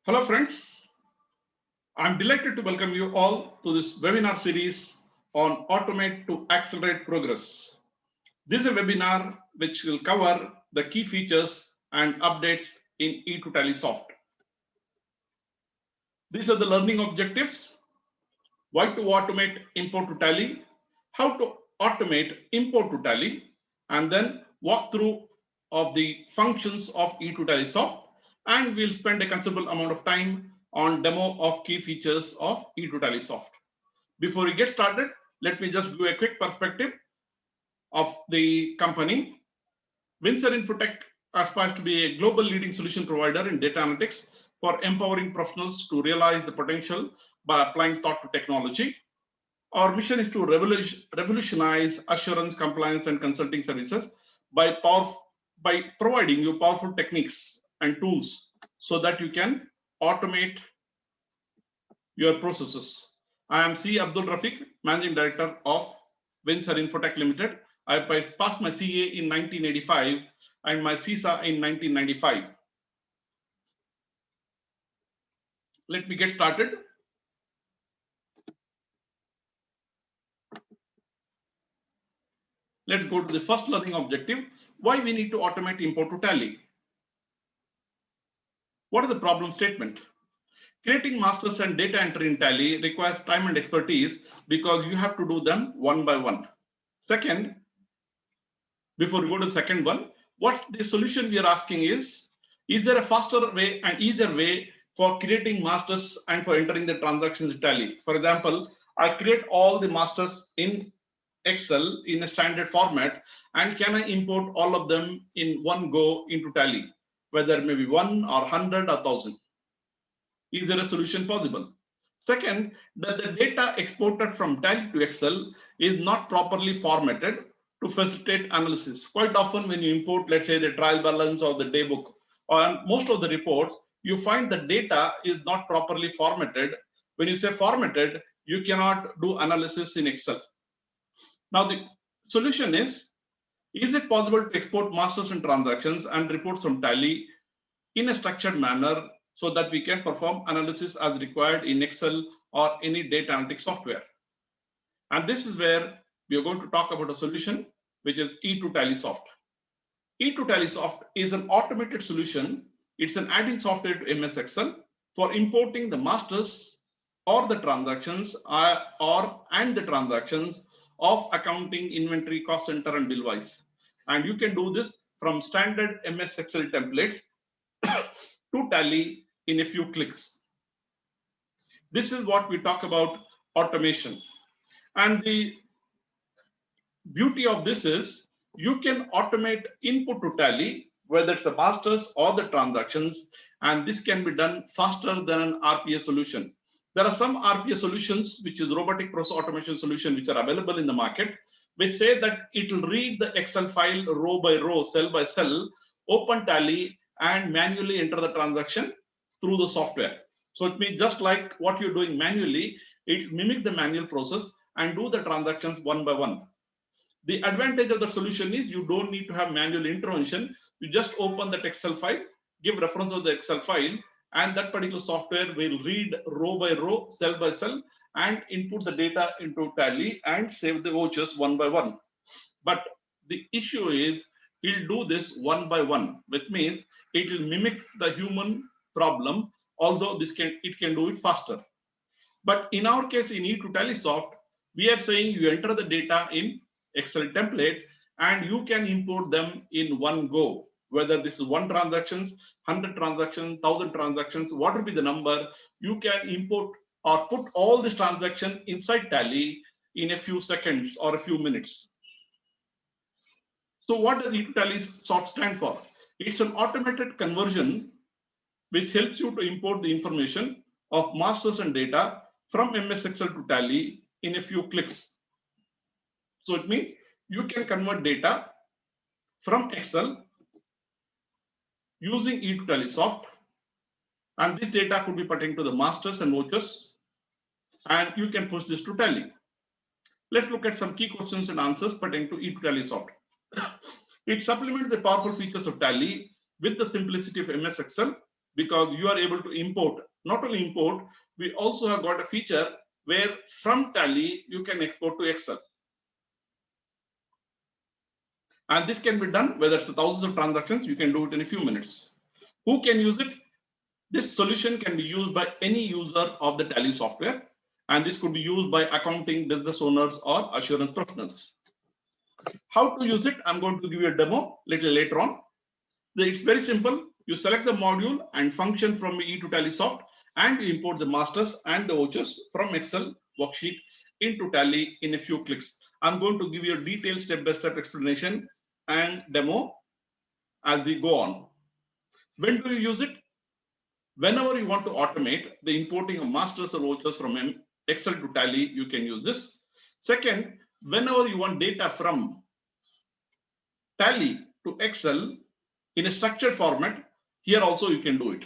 Hello friends, I'm delighted to welcome you all to this webinar series on Automate to Accelerate Progress. This is a webinar which will cover the key features and updates in E2TallySoft. These are the learning objectives: why to automate import to Tally, how to automate import to Tally, and then walkthrough of the functions of E2TallySoft, and we'll spend a considerable amount of time on demo of key features of E2TallySoft. Before we get started, let me just give a quick perspective of the company. Windsor Infotech aspires to be a global leading solution provider in data analytics for empowering professionals to realize the potential by applying thought to technology. Our mission is to revolutionize assurance, compliance, and consulting services by providing you powerful techniques and tools so that you can automate your processes. I am C. Abdul Rafiq, Managing Director of Windsor Infotech Limited. I passed my CA in 1985 and my CISA in 1995. Let me get started. Let's go to the first learning objective: why we need to automate import to Tally. What is the problem statement? Creating masters and data entry in Tally requires time and expertise because you have to do them one by one. Second, before we go to the second one, what the solution we are asking is there a faster way and easier way for creating masters and for entering the transactions in Tally? For example, I create all the masters in Excel in a standard format, and can I import all of them in one go into Tally, whether maybe 1 or 100 or 1000? Is there a solution possible? Second, that the data exported from Tally to Excel is not properly formatted to facilitate analysis. Quite often when you import, let's say, the trial balance or the day book, or most of the reports, you find the data is not properly formatted. When you say formatted, you cannot do analysis in Excel. Now the solution is it possible to export masters and transactions and reports from Tally in a structured manner so that we can perform analysis as required in Excel or any data analytics software? And this is where we are going to talk about a solution, which is E2TallySoft. E2TallySoft is an automated solution. It's an add-in software to MS Excel for importing the masters or the transactions and the transactions of accounting, inventory, cost center, and billwise. And you can do this from standard MS Excel templates to Tally in a few clicks. This is what we talk about automation. And the beauty of this is you can automate input to Tally, whether it's the masters or the transactions, and this can be done faster than an RPA solution. There are some RPA solutions, which is robotic process automation solution, which are available in the market, which say that it will read the Excel file row by row, cell by cell, open Tally, and manually enter the transaction through the software. So it means just like what you're doing manually, it mimic the manual process and do the transactions one by one. The advantage of the solution is you don't need to have manual intervention. You just open that Excel file, give reference of the Excel file, and that particular software will read row by row, cell by cell, and input the data into Tally and save the vouchers one by one. But the issue is it'll do this one by one, which means it will mimic the human problem, although it can do it faster. But in our case, in E2TallySoft, we are saying you enter the data in Excel template and you can import them in one go. Whether this is 1 transactions, 100 transactions, 1000 transactions, what will be the number, you can import or put all this transaction inside Tally in a few seconds or a few minutes. So what does E2TallySoft stand for? It's an automated conversion which helps you to import the information of masters and data from MS Excel to Tally in a few clicks. So it means you can convert data from Excel using E2TallySoft, and this data could be pertaining to the masters and vouchers, and you can push this to Tally. Let's look at some key questions and answers pertaining to E2TallySoft. It supplements the powerful features of Tally with the simplicity of MS Excel. because you are able to import. Not only import, we also have got a feature where from Tally you can export to Excel. And this can be done whether it's thousands of transactions, you can do it in a few minutes. Who can use it? This solution can be used by any user of the Tally software, and this could be used by accounting business owners or assurance professionals. How to use it? I'm going to give you a demo little later on. It's very simple. You select the module and function from E2TallySoft, and you import the masters and the vouchers from Excel worksheet into Tally in a few clicks. I'm going to give you a detailed step-by-step explanation and demo as we go on. When do you use it? Whenever you want to automate the importing of masters or vouchers from Excel to Tally, you can use this. Second, whenever you want data from Tally to Excel in a structured format, here also you can do it.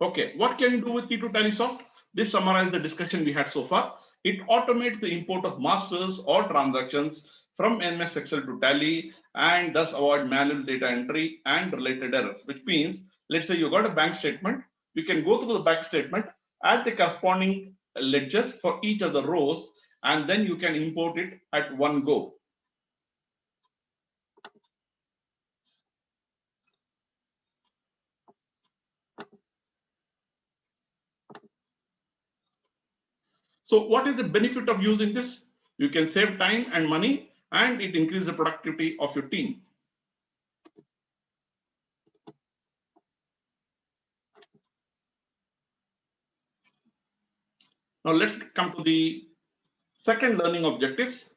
Okay, what can you do with E2TallySoft? This summarizes the discussion we had so far. It automates the import of masters or transactions from MS Excel to Tally and thus avoid manual data entry and related errors, which means, let's say you got a bank statement, you can go through the bank statement, add the corresponding ledgers for each of the rows, and then you can import it at one go. So what is the benefit of using this? You can save time and money, and it increases the productivity of your team. Now let's come to the second learning objectives,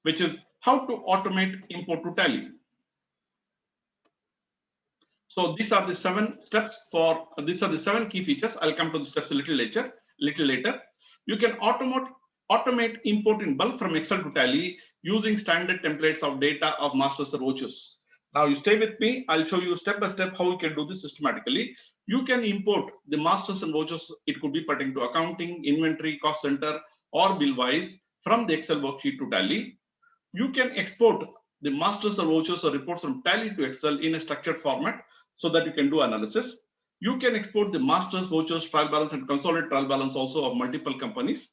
which is how to automate import to Tally. So these are the 7 steps these are the 7 key features. I'll come to the steps a little later. You can automate import in bulk from Excel to Tally using standard templates of data of masters or vouchers. Now you stay with me. I'll show you step by step how you can do this systematically. You can import the masters and vouchers. It could be pertaining to accounting, inventory, cost center, or bill wise from the Excel worksheet to Tally. You can export the masters or vouchers or reports from Tally to Excel in a structured format so that you can do analysis. You can export the masters, vouchers, trial balance, and consolidated trial balance also of multiple companies.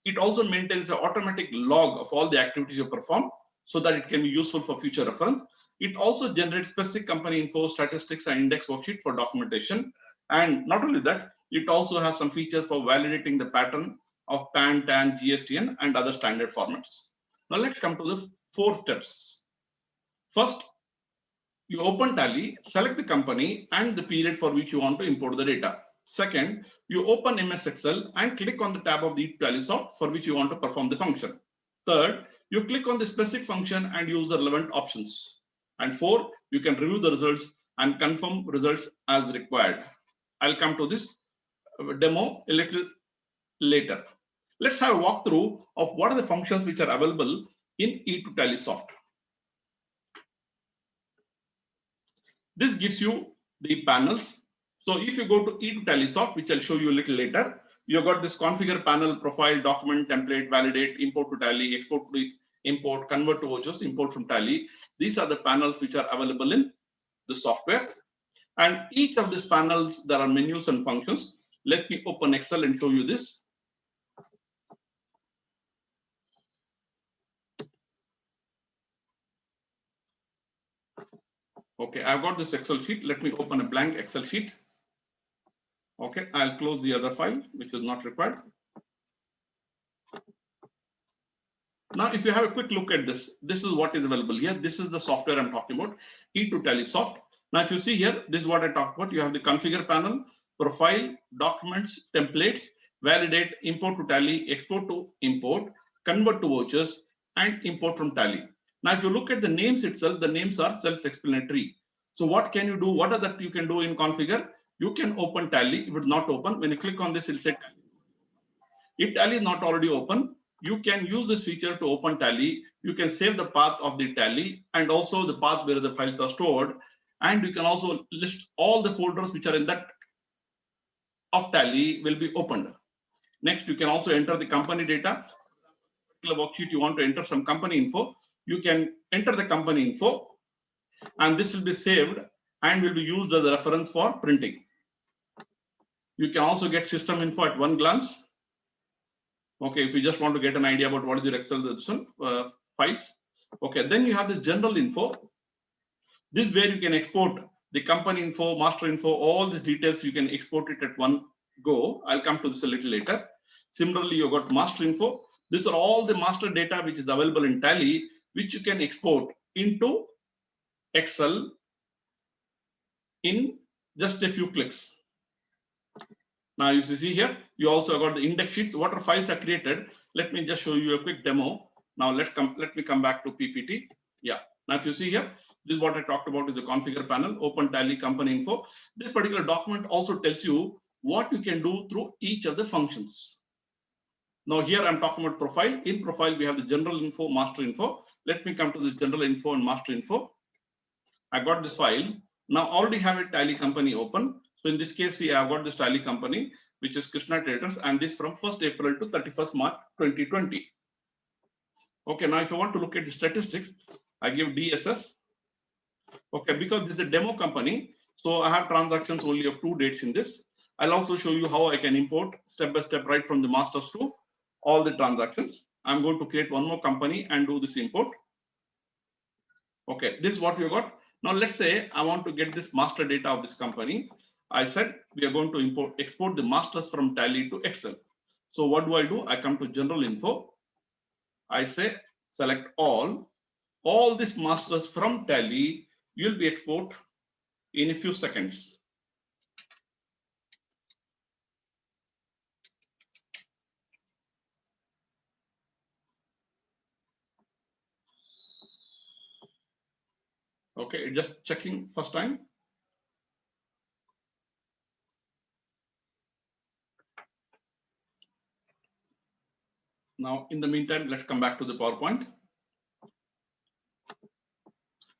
It also maintains an automatic log of all the activities you perform so that it can be useful for future reference. It also generates specific company info, statistics, and index worksheet for documentation. And not only that, it also has some features for validating the pattern of PAN, TAN, GSTN, and other standard formats. Now let's come to the 4 steps. First, you open Tally, select the company and the period for which you want to import the data. Second, you open MS Excel and click on the tab of the TallySoft for which you want to perform the function. Third, you click on the specific function and use the relevant options. And 4, you can review the results and confirm results as required. I'll come to this demo a little later. Let's have a walkthrough of what are the functions which are available in E2TallySoft. This gives you the panels. So if you go to E2TallySoft, which I'll show you a little later, you've got this configure panel, profile, document, template, validate, import to Tally, export to import, convert to vouchers, import from Tally. These are the panels which are available in the software. And each of these panels, there are menus and functions. Let me open Excel and show you this. Okay, I've got this Excel sheet. Let me open a blank Excel sheet. Okay, I'll close the other file, which is not required. Now, if you have a quick look at this, this is what is available here. This is the software I'm talking about, E2TallySoft. Now, if you see here, this is what I talked about. You have the configure panel, profile, documents, templates, validate, import to Tally, export to import, convert to vouchers, and import from Tally. Now, if you look at the names itself, the names are self-explanatory. So what can you do? What are that you can do in configure? You can open Tally. If it's not open, when you click on this, it'll say Tally. If Tally is not already open, you can use this feature to open Tally. You can save the path of the Tally and also the path where the files are stored. And you can also list all the folders which are in that of Tally will be opened. Next, you can also enter the company data. Particular worksheet, you want to enter some company info. You can enter the company info and this will be saved and will be used as a reference for printing. You can also get system info at one glance. Okay, if you just want to get an idea about what is your Excel files. Okay, then you have the general info. This is where you can export the company info, master info, all the details. You can export it at one go. I'll come to this a little later. Similarly, you got master info. These are all the master data which is available in Tally, which you can export into Excel in just a few clicks. Now you see here, you also got the index sheets. What are files are created? Let me just show you a quick demo. Now let me come back to PPT. Yeah. Now if you see here, this is what I talked about is the configure panel, open Tally company info. This particular document also tells you what you can do through each of the functions. Now here I'm talking about profile. In profile, we have the general info, master info. Let me come to this general info and master info. I got this file. Now already have a Tally company open. So in this case, see, I've got this Tally company, which is Krishna Traders, and this from 1st April to 31st March 2020. Okay, now if you want to look at the statistics, I give DSS. Okay, because this is a demo company, so I have transactions only of 2 dates in this. I'll also show you how I can import step by step right from the masters to all the transactions. I'm going to create one more company and do this import. Okay, this is what you got. Now let's say I want to get this master data of this company. I said we are going to export the masters from Tally to Excel. So what do? I come to general info. I say select all these masters from Tally will be export in a few seconds. Okay, just checking first time. Now, in the meantime, let's come back to the PowerPoint.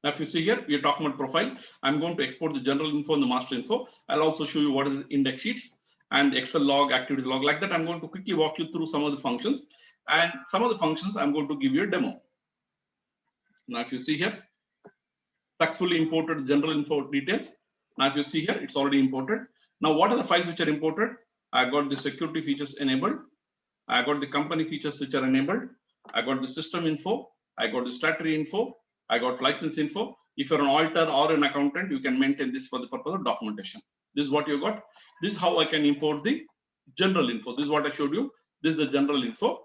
Now, if you see here, we are talking about profile. I'm going to export the general info and the master info. I'll also show you what is the index sheets and Excel log, activity log. Like that, I'm going to quickly walk you through some of the functions. And some of the functions, I'm going to give you a demo. Now, if you see here, successfully imported general info details. Now, if you see here, it's already imported. Now, what are the files which are imported? I got the security features enabled. I got the company features which are enabled. I got the system info. I got the statutory info. I got license info. If you're an auditor or an accountant, you can maintain this for the purpose of documentation. This is what you got. This is how I can import the general info. This is what I showed you. This is the general info.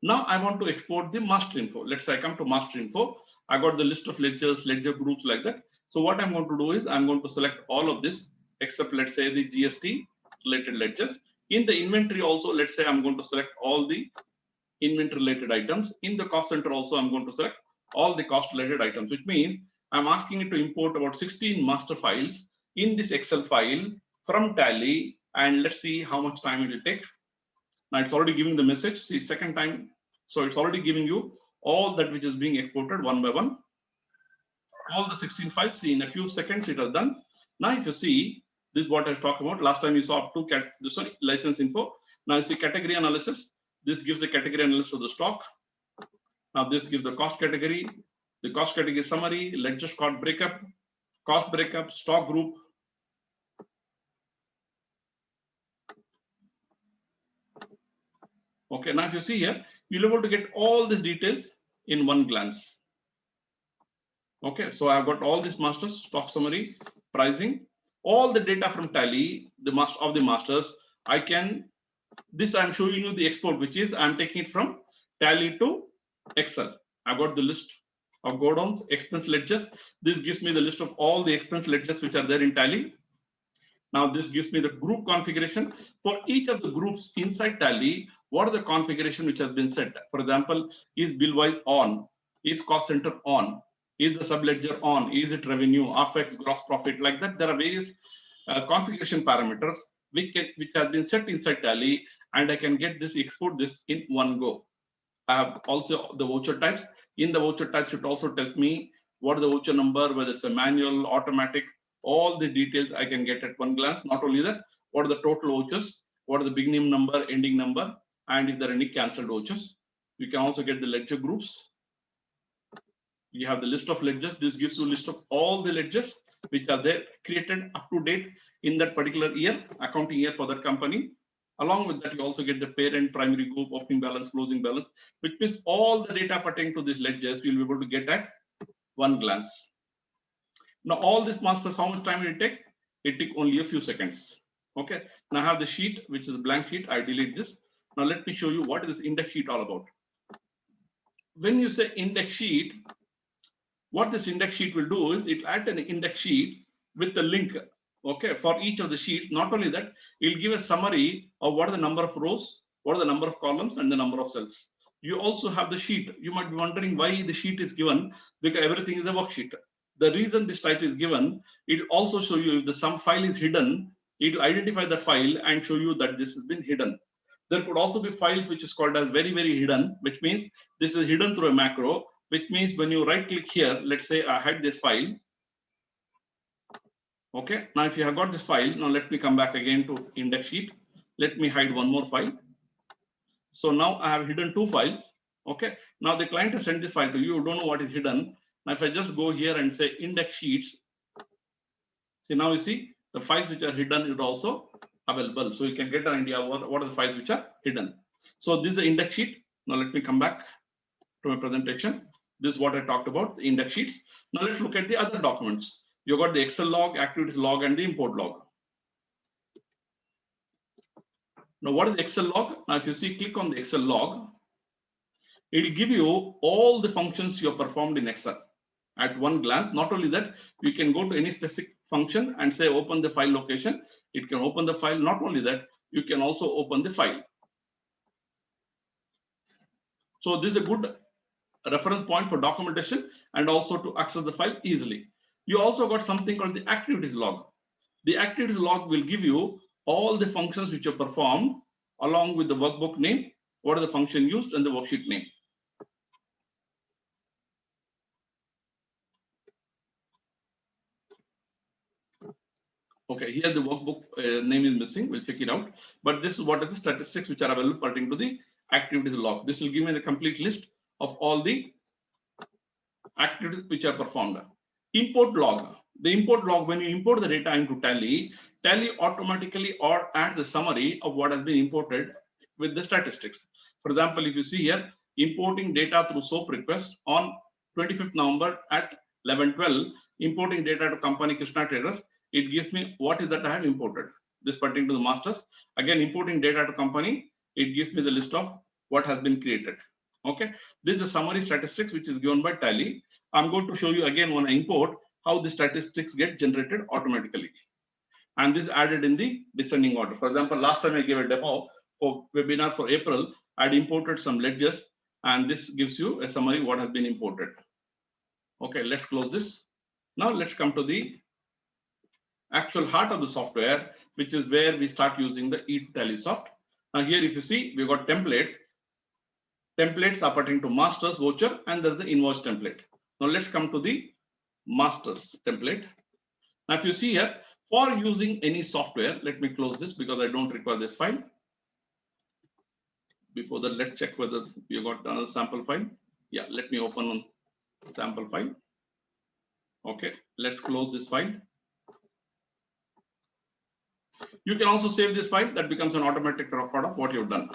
Now I want to export the master info. Let's say I come to master info. I got the list of ledgers, ledger groups like that. So what I'm going to do is I'm going to select all of this except let's say the GST related ledgers. In the inventory also, let's say I'm going to select all the inventory related items. In the cost center also, I'm going to select all the cost related items, which means I'm asking it to import about 16 master files in this Excel file from Tally, and let's see how much time it will take. Now it's already giving the message. See, second time, so it's already giving you all that which is being exported one by one. All the 16 files. See, in a few seconds it has done. Now if you see, this is what I was talking about. Last time you saw up to license info. Now you see category analysis. This gives the category analysis of the stock. Now this gives the cost category summary, ledger cost breakup, stock group. Okay, now if you see here, you'll be able to get all these details in one glance. Okay, so I've got all these masters, stock summary, pricing, all the data from Tally, the masters. I'm showing you the export, which is I'm taking it from Tally to Excel. I've got the list of godowns, expense ledgers. This gives me the list of all the expense ledgers which are there in Tally. Now this gives me the group configuration for each of the groups inside Tally. What are the configuration which has been set? For example, is billwise on? Is cost center on? Is the subledger on? Is it revenue, OpEx, gross profit? Like that, there are various configuration parameters which have been set inside Tally, and I can get this, export this in one go. I have also the voucher types. In the voucher types, it also tells me what is the voucher number, whether it's a manual, automatic, all the details I can get at one glance. Not only that, what are the total vouchers, what are the beginning number, ending number, and if there are any cancelled vouchers. You can also get the ledger groups. You have the list of ledgers. This gives you a list of all the ledgers. which are there created up to date in that particular year, accounting year for that company. Along with that, you also get the parent, primary group, opening balance, closing balance, which means all the data pertaining to these ledgers you'll be able to get at one glance. Now, all this masters, how much time will it take? It took only a few seconds. Okay. Now I have the sheet, which is a blank sheet. I delete this. Now let me show you what is this index sheet all about. When you say index sheet, what this index sheet will do is it add an index sheet with the link, okay, for each of the sheets. Not only that, it'll give a summary of what are the number of rows, what are the number of columns, and the number of cells. You also have the sheet. You might be wondering why the sheet is given, because everything is a worksheet. The reason this type is given, it will also show you if the some file is hidden, it will identify the file and show you that this has been hidden. There could also be files which is called as very, very hidden, which means this is hidden through a macro, which means when you right click here, let's say I hide this file. Okay, now if you have got this file, now let me come back again to index sheet. Let me hide one more file. So now I have hidden two files. Okay, now the client has sent this file to you, you don't know what is hidden. Now if I just go here and say index sheets, see now you see the files which are hidden is also available. So you can get an idea of what are the files which are hidden. So this is the index sheet. Now let me come back to my presentation. This is what I talked about, the index sheets. Now let's look at the other documents. You got the Excel log, activities log, and the import log. Now what is the Excel log? Now if you see, click on the Excel log, it will give you all the functions you have performed in Excel at one glance. Not only that, you can go to any specific function and say open the file location. It can open the file. Not only that, you can also open the file. So this is a good reference point for documentation and also to access the file easily. You also got something called the activities log. The activities log will give you all the functions which are performed along with the workbook name, what are the function used, and the worksheet name. Okay, here the workbook name is missing. We'll check it out. But this is what are the statistics which are available pertaining to the activities log. This will give me the complete list of all the activities which are performed. Import log. The import log, when you import the data into Tally, Tally automatically or adds the summary of what has been imported with the statistics. For example, if you see here, importing data through SOAP request on 25th November at 11:12, importing data to company Krishna Traders, it gives me what is that I have imported. This pertaining to the masters. Again, importing data to company, it gives me the list of what has been created. Okay, this is a summary statistics which is given by Tally. I'm going to show you again when I import how the statistics get generated automatically. And this added in the descending order. For example, last time I gave a demo for webinar for April, I'd imported some ledgers and this gives you a summary what has been imported. Okay, let's close this. Now let's come to the actual heart of the software, which is where we start using the eTallySoft. Now here if you see, we've got templates. Templates are pertaining to masters, voucher, and there's the invoice template. Now let's come to the masters template. Now if you see here, for using any software, let me close this because I don't require this file. Before that, let's check whether you got another sample file. Yeah, let me open one sample file. Okay, let's close this file. You can also save this file. That becomes an automatic record of what you've done.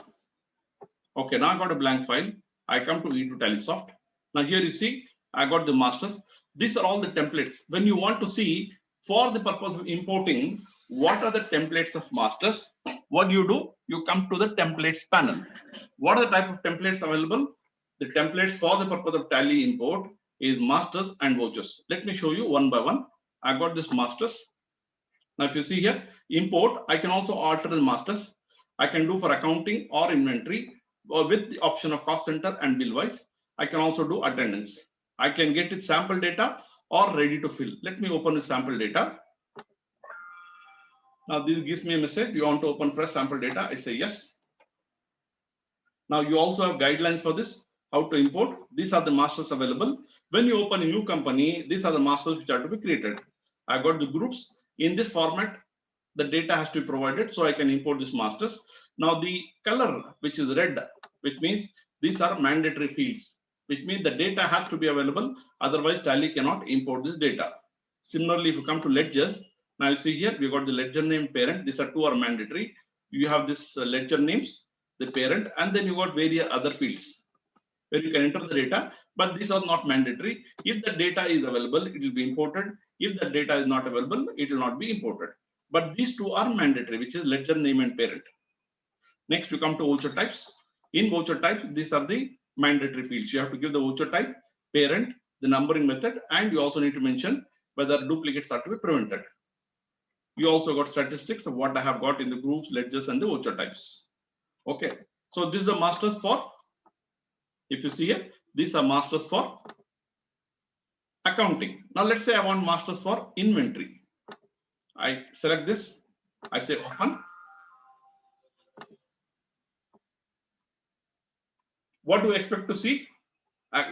Okay, now I got a blank file. I come to eTallySoft. Now here you see, I got the masters. These are all the templates. When you want to see for the purpose of importing, what are the templates of masters? What do? You come to the templates panel. What are the type of templates available? The templates for the purpose of Tally import is masters and vouchers. Let me show you one by one. I got this masters. Now if you see here, import, I can also alter the masters. I can do for accounting or inventory or with the option of cost center and bill wise. I can also do attendance. I can get it sample data or ready to fill. Let me open the sample data. Now this gives me a message. You want to open fresh sample data? I say yes. Now you also have guidelines for this, how to import. These are the masters available. When you open a new company, these are the masters which are to be created. I got the groups. In this format, the data has to be provided, so I can import this masters. Now the color, which is red, which means these are mandatory fields, which means the data has to be available. Otherwise, Tally cannot import this data. Similarly, if you come to ledgers, now you see here we got the ledger name parent. These are two are mandatory. You have this ledger names, the parent, and then you got various other fields where you can enter the data, but these are not mandatory. If the data is available, it will be imported. If the data is not available, it will not be imported. But these two are mandatory, which is ledger name and parent. Next, you come to voucher types. In voucher types, these are the mandatory fields. You have to give the voucher type, parent, the numbering method, and you also need to mention whether duplicates are to be prevented. You also got statistics of what I have got in the groups, ledgers, and the voucher types. Okay, so this is the masters for, if you see here, these are masters for accounting. Now let's say I want masters for inventory. I select this, I say open. What do you expect to see?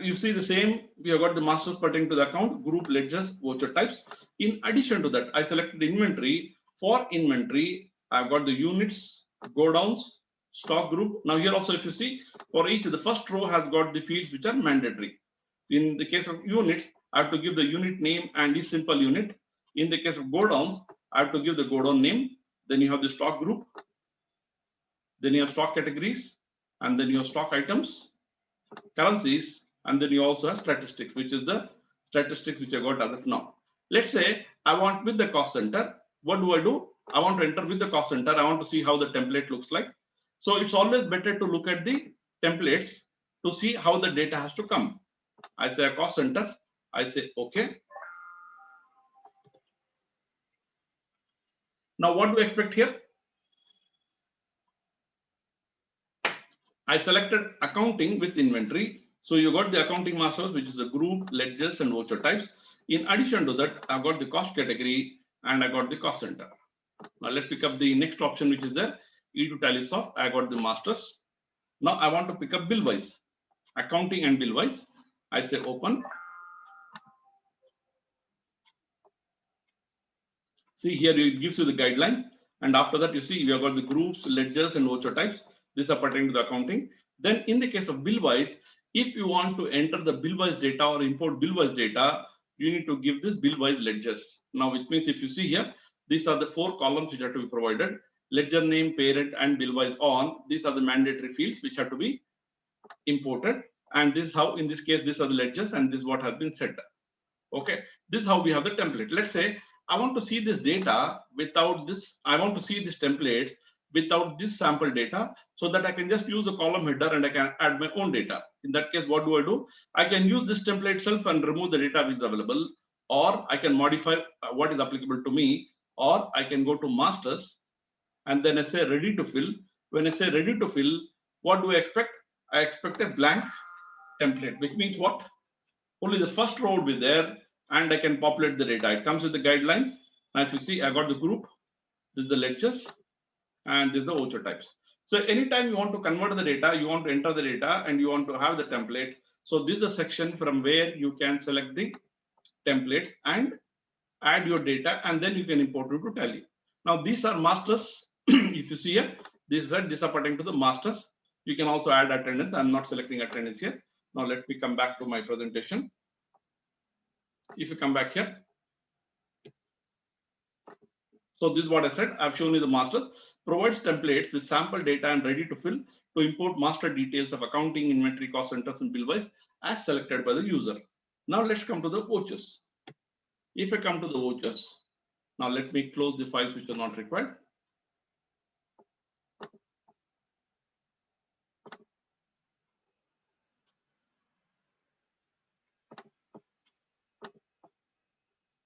You see the same, we have got the masters pertaining to the account, group, ledgers, voucher types. In addition to that, I selected inventory. For inventory, I've got the units, go downs, stock group. Now here also, if you see, for each, the first row has got the fields which are mandatory. In the case of units, I have to give the unit name and the simple unit. In the case of go downs, I have to give the go down name. Then you have the stock group. Then you have stock categories, and then you have stock items, currencies, and then you also have statistics, which is the statistics which I got as of now. Let's say I want with the cost center. What do? I want to enter with the cost center. I want to see how the template looks like. So it's always better to look at the templates to see how the data has to come. I say cost centers. I say okay. Now what do you expect here? I selected accounting with inventory. So you got the accounting masters, which is a group, ledgers, and voucher types. In addition to that, I've got the cost category and I got the cost center. Now let's pick up the next option, which is the E2TallySoft. I got the masters. Now I want to pick up bill wise, accounting and bill wise. I say open. See here, it gives you the guidelines. And after that, you see we have got the groups, ledgers, and voucher types. These are pertaining to the accounting. Then in the case of bill wise, if you want to enter the bill wise data or import bill wise data, you need to give this bill wise ledgers. Now, which means if you see here, these are the 4 columns which have to be provided. Ledger name, parent, and bill wise on. These are the mandatory fields which have to be imported. And this is how, in this case, these are the ledgers, and this is what has been set. Okay, this is how we have the template. Let's say I want to see this data without this. I want to see this templates without this sample data, so that I can just use a column header and I can add my own data. In that case, what do? I can use this template itself and remove the data which is available, or I can modify what is applicable to me, or I can go to masters and then I say ready to fill. When I say ready to fill, what do I expect? I expect a blank template, which means what? Only the first row will be there and I can populate the data. It comes with the guidelines. Now, if you see, I got the group, this is the ledgers, and this is the voucher types. So anytime you want to convert the data, you want to enter the data and you want to have the template. So this is a section from where you can select the templates and add your data, and then you can import it to Tally. Now these are masters. If you see here, these are pertaining to the masters. You can also add attendance. I'm not selecting attendance here. Now let me come back to my presentation. If you come back here, so this is what I said. I've shown you the masters. Provides templates with sample data and ready to fill to import master details of accounting, inventory, cost centers, and bill wise as selected by the user. Now let's come to the vouchers. If I come to the vouchers, now let me close the files which are not required.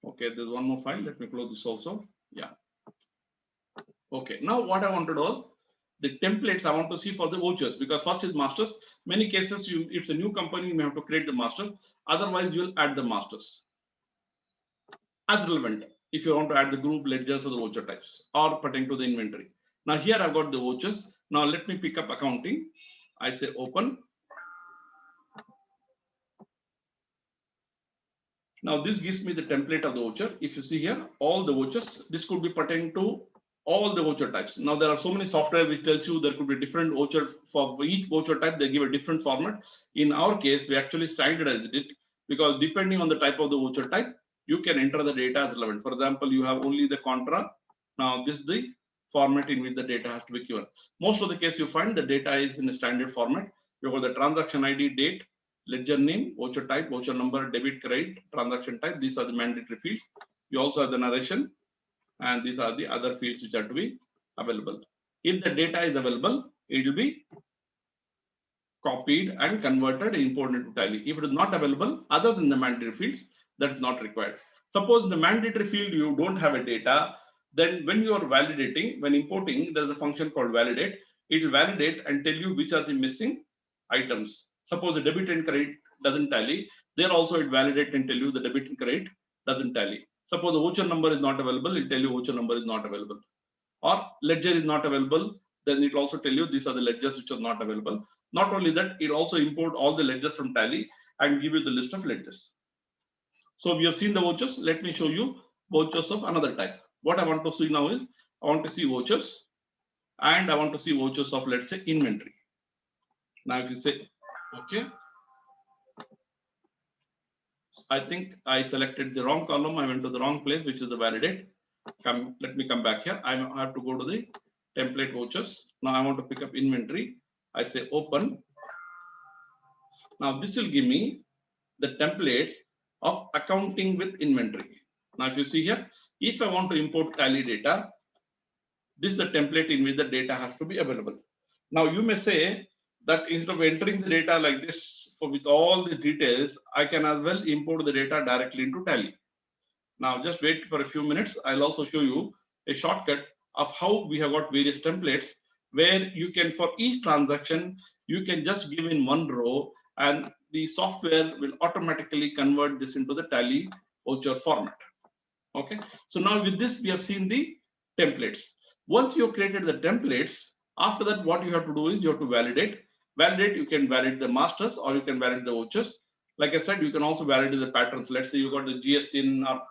Okay, there's one more file. Let me close this also. Yeah. Okay, now what I wanted was the templates I want to see for the vouchers, because first is masters. Many cases, it's a new company, you may have to create the masters. Otherwise, you'll add the masters as relevant if you want to add the group, ledgers, or the voucher types or pertaining to the inventory. Now here I've got the vouchers. Now let me pick up accounting. I say open. Now this gives me the template of the voucher. If you see here, all the vouchers, this could be pertaining to all the voucher types. Now there are so many software which tells you there could be different voucher for each voucher type. They give a different format. In our case, we actually standardized it because depending on the type of the voucher type, you can enter the data as relevant. For example, you have only the contra. Now this is the format in which the data has to be given. Most of the case you find the data is in a standard format. You have the transaction ID, date, ledger name, voucher type, voucher number, debit, credit, transaction type. These are the mandatory fields. You also have the narration, and these are the other fields which are to be available. If the data is available, it will be copied and converted and imported into Tally. If it is not available, other than the mandatory fields, that is not required. Suppose in the mandatory field you don't have a data, then when you are validating, when importing, there is a function called validate. It will validate and tell you which are the missing items. Suppose the debit and credit doesn't tally, there also it validate and tell you the debit and credit doesn't tally. Suppose the voucher number is not available, it tell you voucher number is not available. Or ledger is not available, then it will also tell you these are the ledgers which are not available. Not only that, it also import all the ledgers from Tally and give you the list of ledgers. So we have seen the vouchers. Let me show you vouchers of another type. What I want to see now is I want to see vouchers, and I want to see vouchers of, let's say, inventory. Now if you say okay, I think I selected the wrong column. I went to the wrong place, which is the validate. Let me come back here. I have to go to the template vouchers. Now I want to pick up inventory. I say open. Now this will give me the templates of accounting with inventory. Now if you see here, if I want to import Tally data, this is the template in which the data has to be available. Now you may say that instead of entering the data like this with all the details, I can as well import the data directly into Tally. Now just wait for a few minutes. I'll also show you a shortcut of how we have got various templates where you can, for each transaction, you can just give in one row and the software will automatically convert this into the Tally voucher format. Okay, so now with this we have seen the templates. Once you have created the templates, after that what you have to do is you have to validate. You can validate the masters or you can validate the vouchers. Like I said, you can also validate the patterns. Let's say you got the GST in or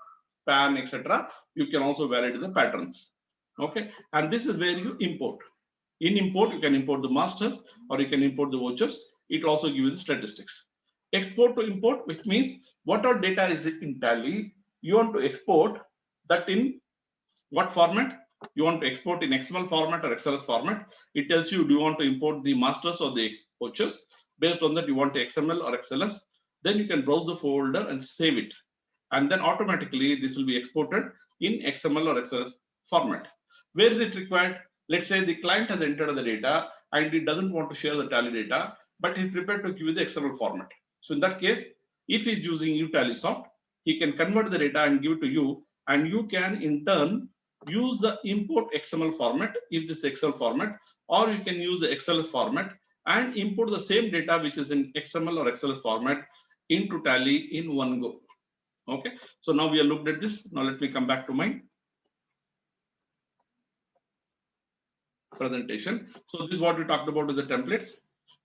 PAN, etc. You can also validate the patterns. Okay, and this is where you import. In import, you can import the masters or you can import the vouchers. It also gives you the statistics. Export to import, which means what all data is in Tally, you want to export that in what format? You want to export in XML format or XLS format. It tells you, do you want to import the masters or the vouchers? Based on that, you want the XML or XLS. Then you can browse the folder and save it. And then automatically this will be exported in XML or XLS format. Where is it required? Let's say the client has entered the data and he doesn't want to share the Tally data, but he's prepared to give you the XML format. So in that case, if he's using uTallysoft, he can convert the data and give it to you, and you can in turn use the import XML format if this Excel format, or you can use the XLS format and import the same data which is in XML or XLS format into Tally in one go. Okay, so now we have looked at this. Now let me come back to my presentation. So this is what we talked about with the templates.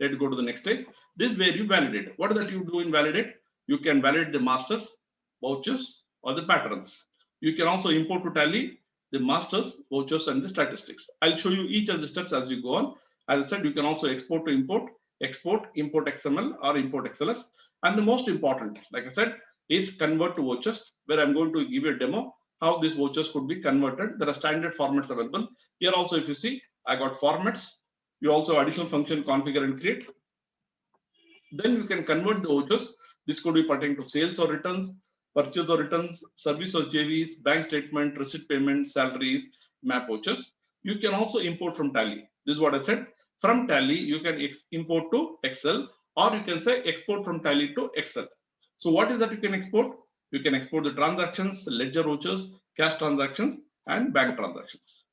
Let's go to the next stage. This is where you validate. What is that you do in validate? You can validate the masters, vouchers, or the patterns. You can also import to Tally the masters, vouchers, and the statistics. I'll show you each of the steps as you go on. As I said, you can also export to import, import XML or import XLS. And the most important, like I said, is convert to vouchers, where I'm going to give you a demo how these vouchers could be converted. There are standard formats available. Here also, if you see, I got formats. You also have additional function configure and create. Then you can convert the vouchers. This could be pertaining to sales or returns, purchase or returns, service or JVs, bank statement, receipt payment, salaries, map vouchers. You can also import from Tally. This is what I said. From Tally, you can import to Excel, or you can say export from Tally to Excel. So what is that you can export? You can export the transactions, ledger vouchers, cash transactions, and bank transactions.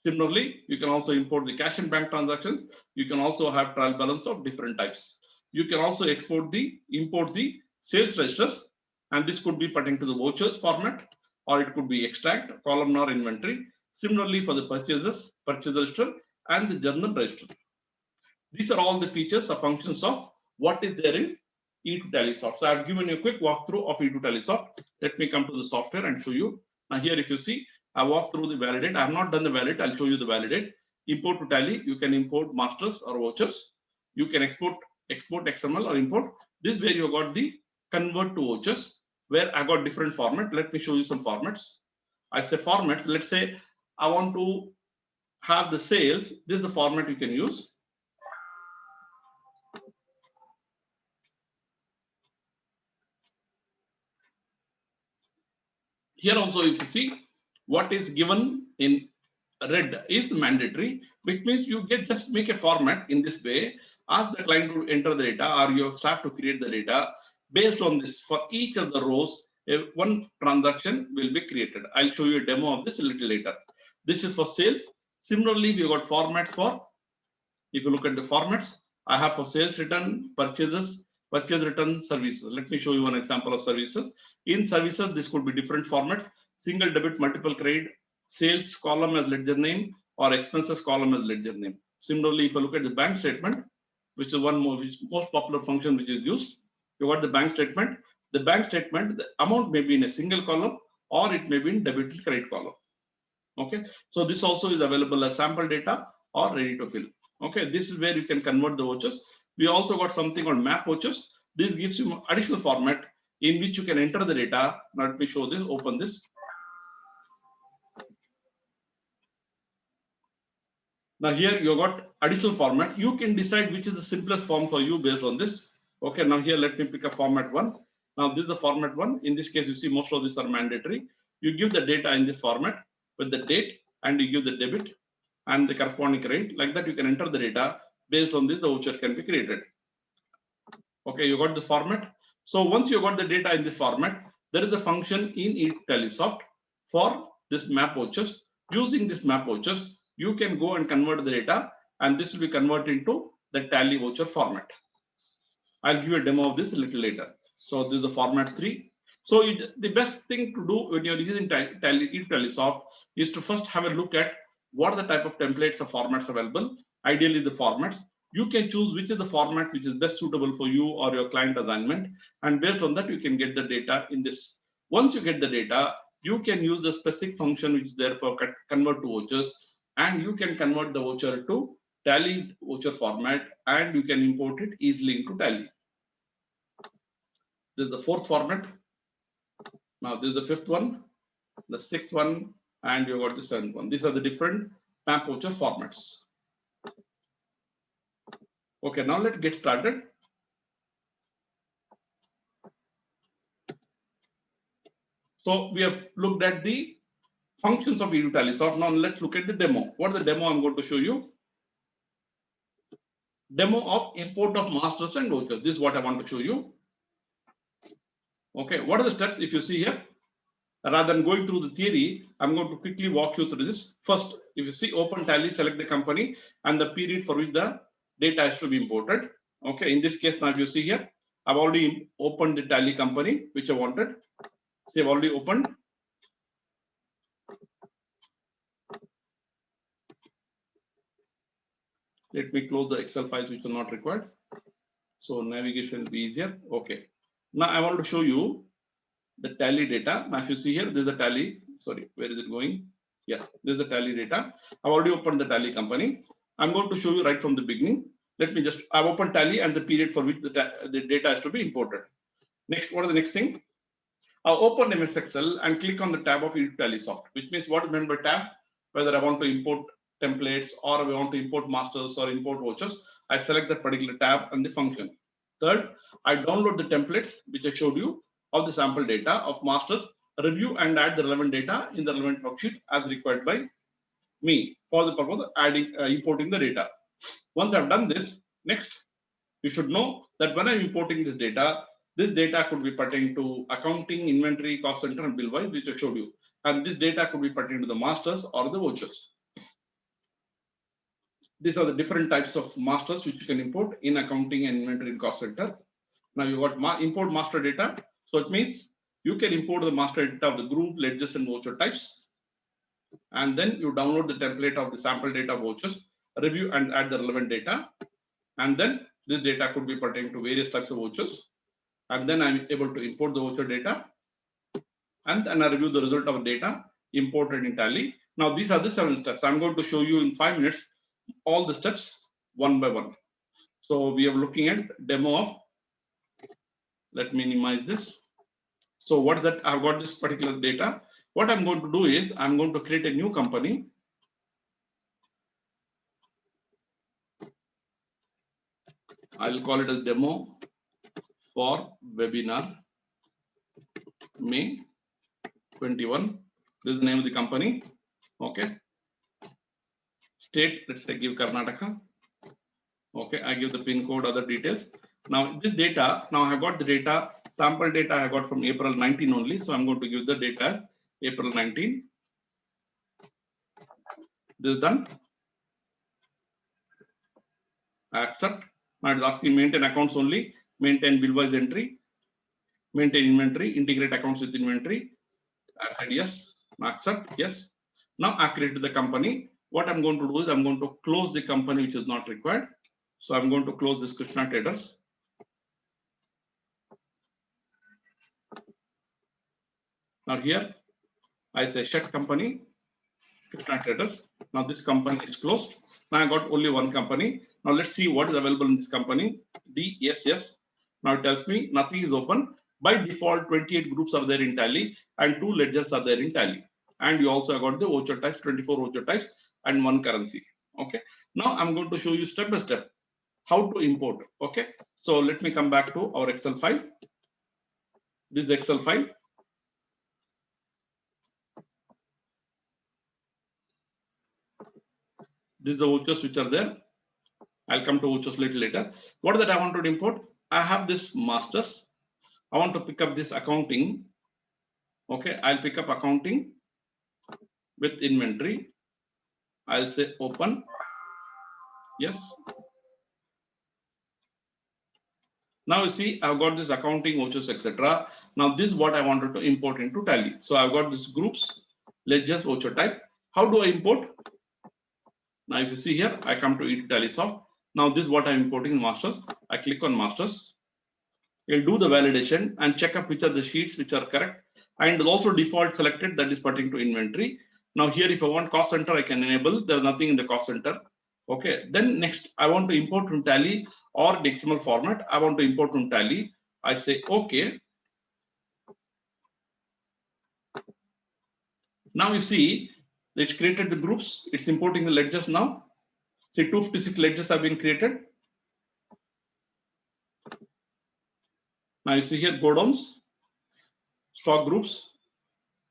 Similarly, you can also import the cash and bank transactions. You can also have trial balance of different types. You can also import the sales registers, and this could be pertaining to the vouchers format, or it could be extract, columnar inventory. Similarly, for the purchases, purchase register, and the journal register. These are all the features or functions of what is there in e2Tallysoft. So I've given you a quick walkthrough of e2Tallysoft. Let me come to the software and show you. Now here, if you see, I walked through the validate. I have not done the validate. I'll show you the validate. Import to Tally. You can import masters or vouchers. You can export XML or import. This is where you got the convert to vouchers. where I got different format. Let me show you some formats. I say formats. Let's say I want to have the sales. This is the format you can use. Here also, if you see what is given in red is mandatory, which means you get just make a format in this way, ask the client to enter the data or your staff to create the data. Based on this, for each of the rows, one transaction will be created. I'll show you a demo of this a little later. This is for sales. Similarly, we got formats for, if you look at the formats, I have for sales return, purchases, purchase return, services. Let me show you one example of services. In services, this could be different formats: single debit, multiple credit, sales column as ledger name, or expenses column as ledger name. Similarly, if you look at the bank statement, which is one more, which is most popular function which is used, you got the bank statement. The bank statement, the amount may be in a single column or it may be in debit and credit column. Okay, so this also is available as sample data or ready to fill. Okay, this is where you can convert the vouchers. We also got something called map vouchers. This gives you additional format in which you can enter the data. Now let me show this, open this. Now here you got additional format. You can decide which is the simplest form for you based on this. Okay, now here let me pick a format one. Now this is the format one. In this case, you see most of these are mandatory. You give the data in this format with the date and you give the debit and the corresponding rate. Like that, you can enter the data. Based on this, the voucher can be created. Okay, you got the format. So once you got the data in this format, there is a function in eTallysoft for this map vouchers. Using this map vouchers, you can go and convert the data, and this will be converted into the tally voucher format. I'll give you a demo of this a little later. So this is the format 3. So the best thing to do when you're using eTallysoft is to first have a look at what are the type of templates or formats available. Ideally, the formats. You can choose which is the format which is best suitable for you or your client assignment, and based on that, you can get the data in this. Once you get the data, you can use the specific function which is there for convert to vouchers, and you can convert the voucher to tally voucher format, and you can import it easily into tally. This is the fourth format. Now this is the fifth one, the sixth one, and you got the seventh one. These are the different map voucher formats. Okay, now let's get started. So we have looked at the functions of eTallysoft. Now let's look at the demo. What is the demo I'm going to show you? Demo of import of masters and vouchers. This is what I want to show you. Okay, what are the steps? If you see here, rather than going through the theory, I'm going to quickly walk you through this. First, if you see open tally, select the company and the period for which the data has to be imported. Okay, in this case, now if you see here, I've already opened the tally company which I wanted. See, I've already opened. Let me close the Excel files which are not required. So navigation will be easier. Okay. Now I want to show you the tally data. Now if you see here, this is the tally. Sorry, where is it going? Yeah, this is the tally data. I've already opened the tally company. I'm going to show you right from the beginning. Let me just, I've opened tally and the period for which the data has to be imported. Next, what is the next thing? I'll open MS Excel and click on the tab of eTallysoft, which means what is meant by tab, whether I want to import templates or I want to import masters or import vouchers, I select that particular tab and the function. Third, I download the templates which I showed you of the sample data of masters, review and add the relevant data in the relevant worksheet as required by me for the purpose of adding importing the data. Once I've done this, next you should know that when I'm importing this data could be pertaining to accounting, inventory, cost center, and bill wise, which I showed you. And this data could be pertaining to the masters or the vouchers. These are the different types of masters which you can import in accounting and inventory and cost center. Now you got import master data. So it means you can import the master data of the group, ledgers, and voucher types. And then you download the template of the sample data vouchers, review and add the relevant data. And then this data could be pertaining to various types of vouchers. And then I'm able to import the voucher data, and then I review the result of data imported in tally. Now these are the 7 steps. I'm going to show you in 5 minutes all the steps one by one. So we are looking at demo of, let me minimize this. So what is that? I've got this particular data. What I'm going to do is I'm going to create a new company. I'll call it a demo for webinar May 21. This is the name of the company. Okay. State, let's say give Karnataka. Okay, I give the pin code, other details. Now this data, now I have got the data, sample data I got from April 19 only. So I'm going to give the data as April 19. This is done. I accept. Now it's asking maintain accounts only, maintain bill wise entry, maintain inventory, integrate accounts with inventory. I said yes. Accept, yes. Now I created the company. What I'm going to do is I'm going to close the company which is not required. So I'm going to close this Krishna Traders. Now here I say shut company, Krishna Traders. Now this company is closed. Now I got only one company. Now let's see what is available in this company. DSS. Now it tells me nothing is open. By default, 28 groups are there in Tally and 2 ledgers are there in Tally. And you also got the voucher types, 24 voucher types and 1 currency. Okay. Now I'm going to show you step by step how to import. Okay. So let me come back to our Excel file. This Excel file. These are the vouchers which are there. I'll come to vouchers little later. What is that I want to import? I have this masters. I want to pick up this accounting. Okay, I'll pick up accounting with inventory. I'll say open. Yes. Now you see, I've got this accounting vouchers, etc. Now this is what I wanted to import into Tally. So I've got this groups, ledgers, voucher type. How do I import? Now if you see here, I come to Tallysoft. Now this is what I'm importing in masters. I click on masters. You'll do the validation and check up which are the sheets which are correct. And also default selected, that is pertaining to inventory. Now here, if I want cost center, I can enable. There's nothing in the cost center. Okay. Then next, I want to import from Tally or the XML format. I want to import from Tally. I say okay. Now you see, it's created the groups. It's importing the ledgers now. See, 256 ledgers have been created. Now you see here, go downs, stock groups,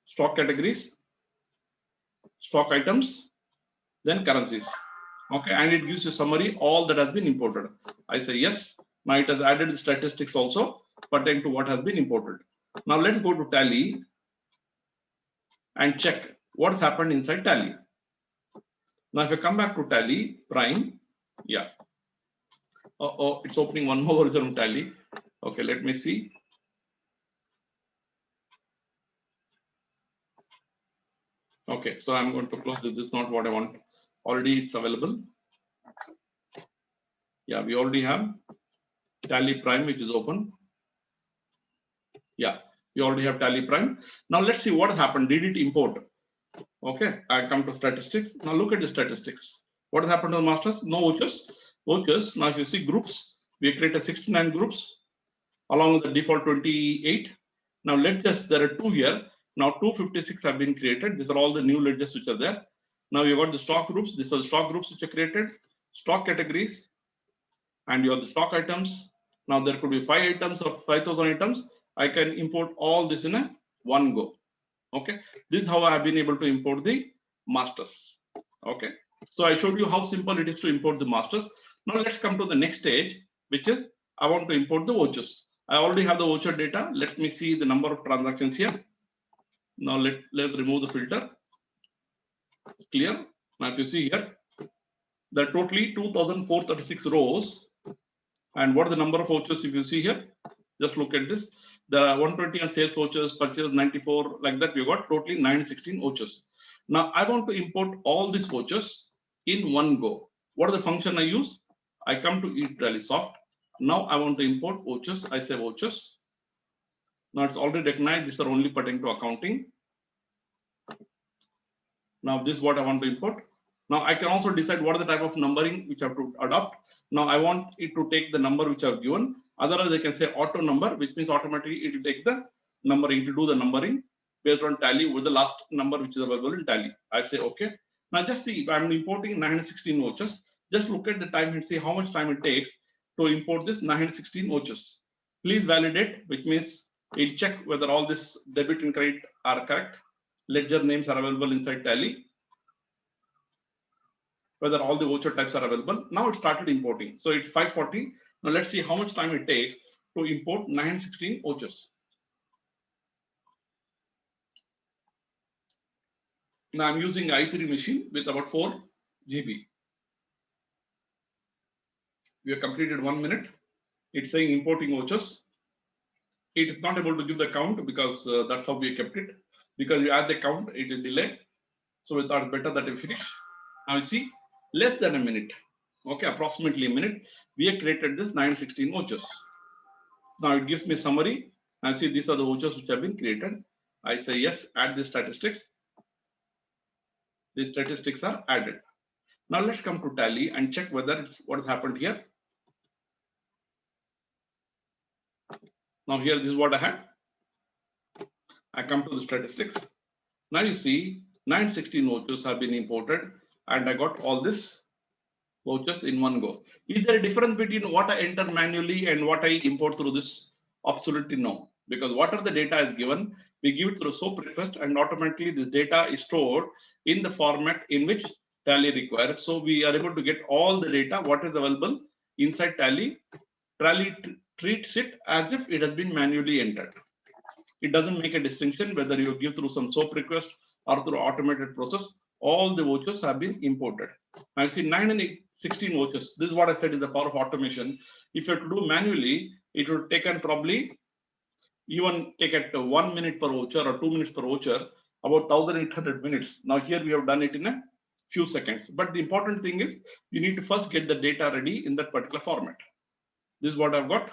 stock categories, stock items, then currencies. Okay, and it gives you summary all that has been imported. I say yes. Now it has added the statistics also pertaining to what has been imported. Now let's go to Tally and check what's happened inside Tally. Now if I come back to Tally Prime, yeah. Oh, it's opening one more version of Tally. Okay, let me see. Okay, so I'm going to close this. This is not what I want. Already it's available. Yeah, we already have Tally Prime, which is open. Yeah, we already have Tally Prime. Now let's see what happened. Did it import? Okay, I come to statistics. Now look at the statistics. What has happened to the masters? No vouchers. Vouchers. Now if you see groups, we created 69 groups along with the default 28. Now ledgers, there are 2 here. Now 256 have been created. These are all the new ledgers which are there. Now you got the stock groups. These are the stock groups which are created. Stock categories, and you have the stock items. Now there could be 5 items or 5,000 items. I can import all this in a one go. Okay, this is how I have been able to import the masters. Okay, so I showed you how simple it is to import the masters. Now let's come to the next stage, which is I want to import the vouchers. I already have the voucher data. Let me see the number of transactions here. Now let's remove the filter. Clear. Now if you see here, there are totally 2,436 rows. And what are the number of vouchers? If you see here, just look at this. There are 120 on sales vouchers, purchase 94, like that. We got totally 916 vouchers. Now I want to import all these vouchers in one go. What is the function I use? I come to Tallysoft. Now I want to import vouchers. I say vouchers. Now it's already recognized. These are only pertaining to accounting. Now this is what I want to import. Now I can also decide what are the type of numbering which I have to adopt. Now I want it to take the number which I have given. Otherwise, I can say auto number, which means automatically it will take the numbering to do the numbering based on tally with the last number which is available in tally. I say okay. Now just see, if I'm importing 916 vouchers, just look at the time and see how much time it takes to import this 916 vouchers. Please validate, which means we'll check whether all this debit and credit are correct. Ledger names are available inside tally. Whether all the voucher types are available. Now it started importing. So it's 540. Now let's see how much time it takes to import 916 vouchers. Now I'm using i3 machine with about 4 GB. We have completed 1 minute. It's saying importing vouchers. It is not able to give the count because that's how we kept it. Because you add the count, it will delay. So we thought better that we finish. Now you see, less than a minute. Okay, approximately a minute. We have created this 916 vouchers. Now it gives me a summary. I see these are the vouchers which have been created. I say yes, add the statistics. These statistics are added. Now let's come to tally and check whether it's what has happened here. Now here, this is what I had. I come to the statistics. Now you see 916 vouchers have been imported and I got all this vouchers in one go. Is there a difference between what I enter manually and what I import through this? Absolutely no, because whatever the data is given, we give it through SOAP request and automatically this data is stored in the format in which tally requires. So we are able to get all the data, what is available inside tally. Tally treats it as if it has been manually entered. It doesn't make a distinction whether you give through some SOAP request or through automated process. All the vouchers have been imported. I see 916 vouchers. This is what I said is the power of automation. If you have to do manually, it would take probably even take at 1 minute per voucher or 2 minutes per voucher, about 1800 minutes. Now here we have done it in a few seconds. But the important thing is you need to first get the data ready in that particular format. This is what I've got.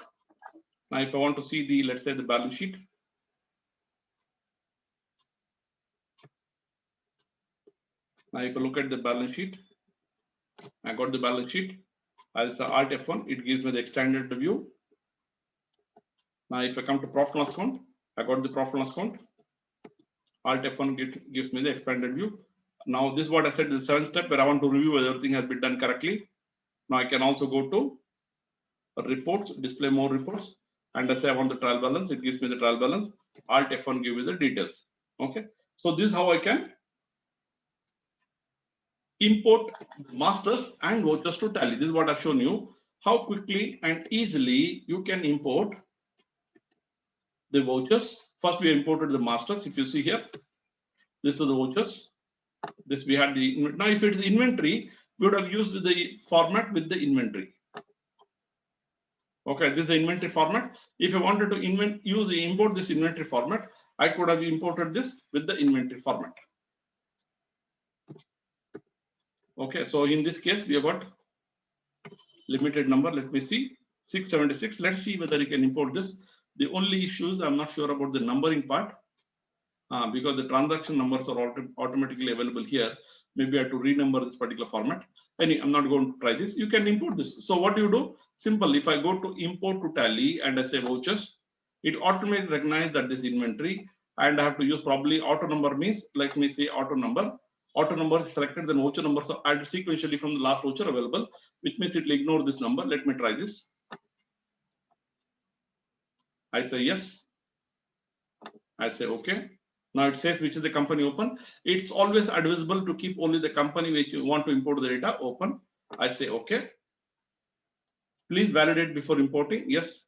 Now if I want to see the, let's say the balance sheet. Now if I look at the balance sheet, I got the balance sheet. I'll say Alt F1, it gives me the extended view. Now if I come to profit and loss account, I got the profit and loss account. Alt F1 gives me the expanded view. Now this is what I said, the 7th step where I want to review whether everything has been done correctly. Now I can also go to reports, display more reports, and I say I want the trial balance, it gives me the trial balance. Alt F1 gives me the details. Okay, so this is how I can import masters and vouchers to tally. This is what I've shown you, how quickly and easily you can import the vouchers. First we imported the masters. If you see here, this is the vouchers. This we had the, now if it is inventory, we would have used the format with the inventory. Okay, this is the inventory format. If I wanted to import this inventory format, I could have imported this with the inventory format. Okay, so in this case, we have got limited number. Let me see, 676. Let's see whether you can import this. The only issue is I'm not sure about the numbering part because the transaction numbers are automatically available here. Maybe I have to renumber this particular format. Anyway, I'm not going to try this. You can import this. So what do you do? Simple. If I go to import to tally and I say vouchers, it automatically recognizes that this inventory, and I have to use probably auto number means, let me say auto number. Auto number is selected, then voucher numbers are added sequentially from the last voucher available, which means it will ignore this number. Let me try this. I say yes. I say okay. Now it says which is the company open. It's always advisable to keep only the company which you want to import the data open. I say okay. Please validate before importing. Yes.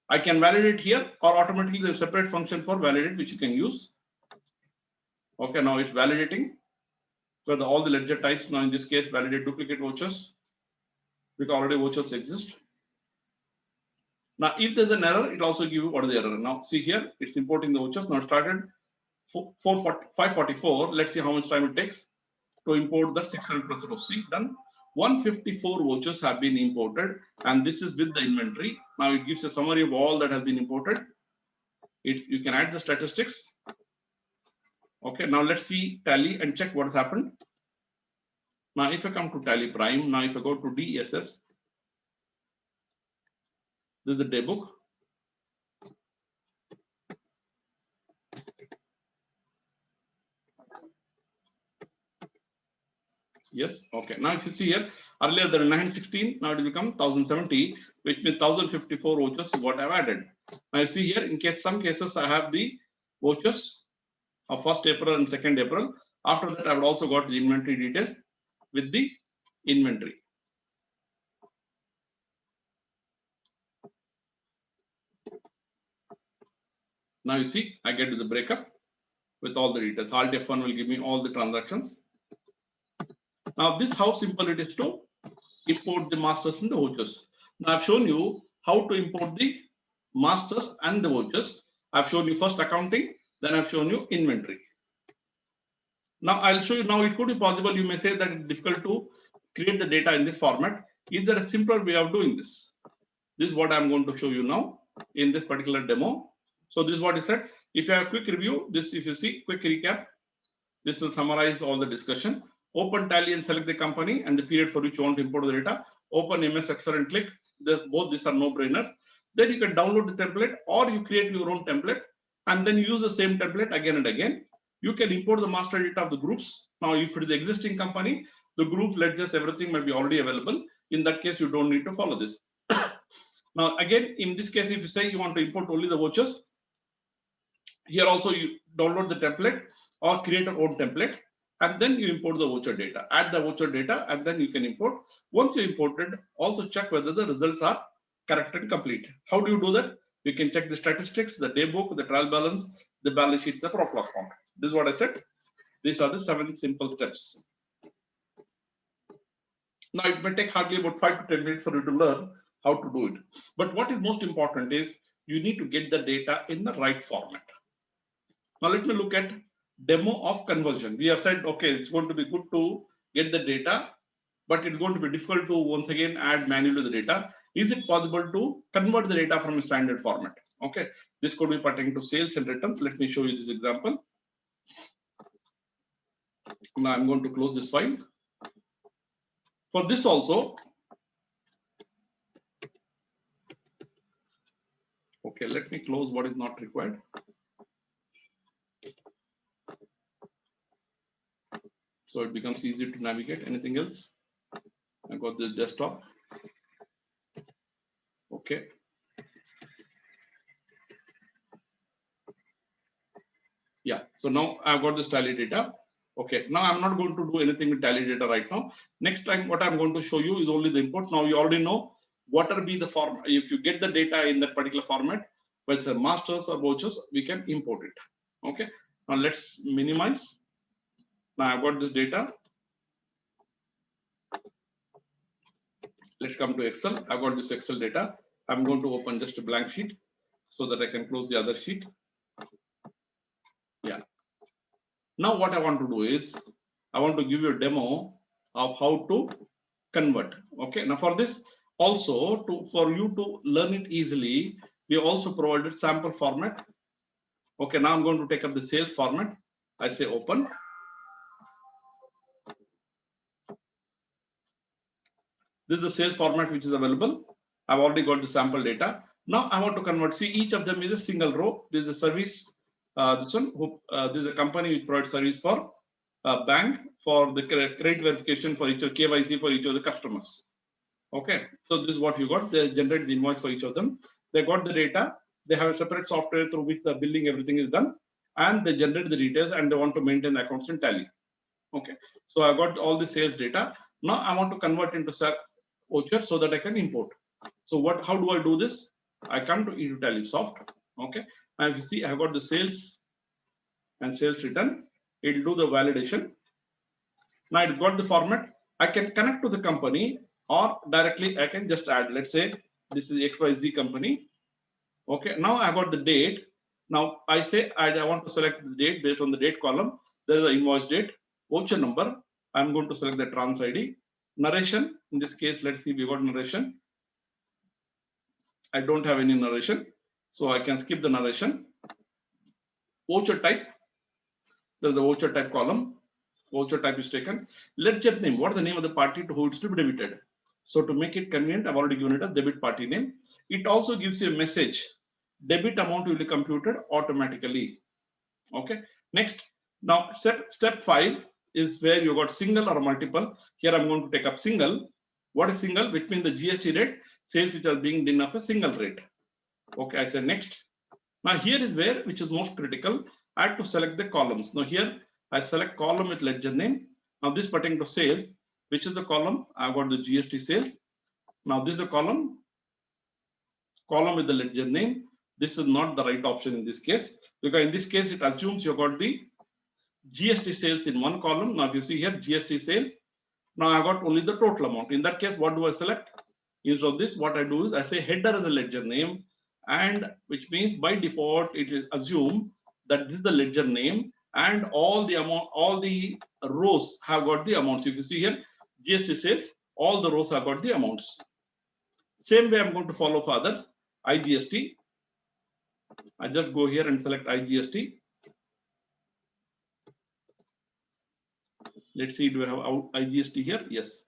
I can validate here or automatically there's a separate function for validate which you can use. Okay, now it's validating. So all the ledger types, now in this case, validate duplicate vouchers because already vouchers exist. Now, if there's an error, it also give you what is the error. Now, see here, it's importing the vouchers. Now, it started 544. Let's see how much time it takes to import that 600 plus of C. Done. 154 vouchers have been imported, and this is with the inventory. Now, it gives a summary of all that has been imported. You can add the statistics. Okay, now let's see tally and check what has happened. Now, if I come to tally prime, now if I go to DSS, this is the day book. Yes. Okay. Now if you see here, earlier there were 916, now it will become 1070, which means 1054 vouchers is what I've added. Now you see here, in case some cases I have the vouchers of 1st April and 2nd April. After that, I would also got the inventory details with the inventory. Now you see, I get to the breakup with all the details. Alt F1 will give me all the transactions. Now this how simple it is to import the masters and the vouchers. Now I've shown you how to import the masters and the vouchers. I've shown you first accounting, then I've shown you inventory. Now I'll show you. Now it could be possible you may say that it's difficult to create the data in this format. Is there a simpler way of doing this? This is what I'm going to show you now in this particular demo. So this is what it said. If you have a quick review, this if you see quick recap, this will summarize all the discussion. Open Tally and select the company and the period for which you want to import the data. Open MS Excel and click. Both these are no-brainers. Then you can download the template or you create your own template and then use the same template again and again. You can import the master data of the groups. Now, if it is the existing company, the group ledgers, everything might be already available. In that case, you don't need to follow this. Now, again, in this case, if you say you want to import only the vouchers, here also you download the template or create your own template, and then you import the voucher data, add the voucher data, and then you can import. Once you imported, also check whether the results are correct and complete. How do you do that? You can check the statistics, the day book, the trial balance, the balance sheets, the profit loss account. This is what I said. These are the 7 simple steps. Now it may take hardly about 5 to 10 minutes for you to learn how to do it. But what is most important is you need to get the data in the right format. Now let me look at demo of conversion. We have said, okay, it's going to be good to get the data, but it's going to be difficult to once again add manually the data. Is it possible to convert the data from a standard format? Okay, this could be pertaining to sales and returns. Let me show you this example. Now I'm going to close this file. For this also, okay, let me close what is not required. So it becomes easy to navigate. Anything else? I got this desktop. Okay. Yeah, so now I've got this tally data. Okay, now I'm not going to do anything with tally data right now. Next time, what I'm going to show you is only the import. Now you already know what will be the form. If you get the data in that particular format, whether it's a masters or vouchers, we can import it. Okay, now let's minimize. Now I've got this data. Let's come to Excel. I've got this Excel data. I'm going to open just a blank sheet so that I can close the other sheet. Yeah. Now what I want to do is I want to give you a demo of how to convert. Okay. Now for this also for you to learn it easily, we also provided sample format. Okay. Now I'm going to take up the sales format. I say open. This is the sales format which is available. I've already got the sample data. Now I want to convert. See, each of them is a single row. This is a service. This one, this is a company which provides service for bank for the credit verification for each of KYC for each of the customers. Okay, so this is what you got. They generate the invoice for each of them. They got the data. They have a separate software through which the billing everything is done, and they generate the details and they want to maintain the accounts in Tally. Okay, so I got all the sales data. Now I want to convert into voucher so that I can import. So how do I do this? I come to eTallysoft. Okay, and if you see, I have got the sales and sales return. It will do the validation. Now it's got the format. I can connect to the company or directly I can just add. Let's say this is XYZ company. Okay, now I got the date. Now I say I want to select the date based on the date column. There is an invoice date, voucher number. I'm going to select the trans ID. Narration. In this case, let's see, we got narration. I don't have any narration, so I can skip the narration. Voucher type. There's the voucher type column. Voucher type is taken. Ledger name. What is the name of the party to who it's to be debited? So to make it convenient, I've already given it a debit party name. It also gives you a message. Debit amount will be computed automatically. Okay. Next, Now, step 5 is where you got single or multiple. Here I'm going to take up single. What is single? Which means the GST rate, sales which are being done of a single rate. Okay, I say next. Now here is where, which is most critical, I have to select the columns. Now here I select column with ledger name. Now this pertaining to sales, which is the column? I've got the GST sales. Now this is a column with the ledger name. This is not the right option in this case, because in this case it assumes you got the GST sales in one column. Now if you see here GST sales, now I got only the total amount. In that case, what do I select? Instead of this, what I do is I say header as a ledger name, and which means by default it will assume that this is the ledger name and all the amount, all the rows have got the amounts. If you see here GST sales, all the rows have got the amounts. Same way I'm going to follow for others. IGST, I just go here and select IGST. Let's see, do we have IGST here? Yes,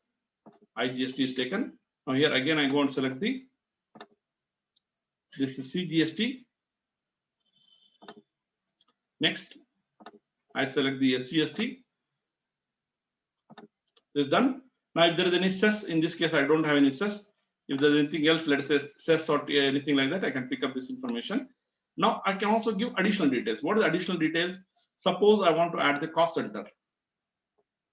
IGST is taken. Now here again I go and select this is CGST. Next, I select the SCST. This is done. Now if there is any cess, in this case I don't have any cess. If there's anything else, let's say cess or anything like that, I can pick up this information. Now I can also give additional details. What is additional details? Suppose I want to add the cost center.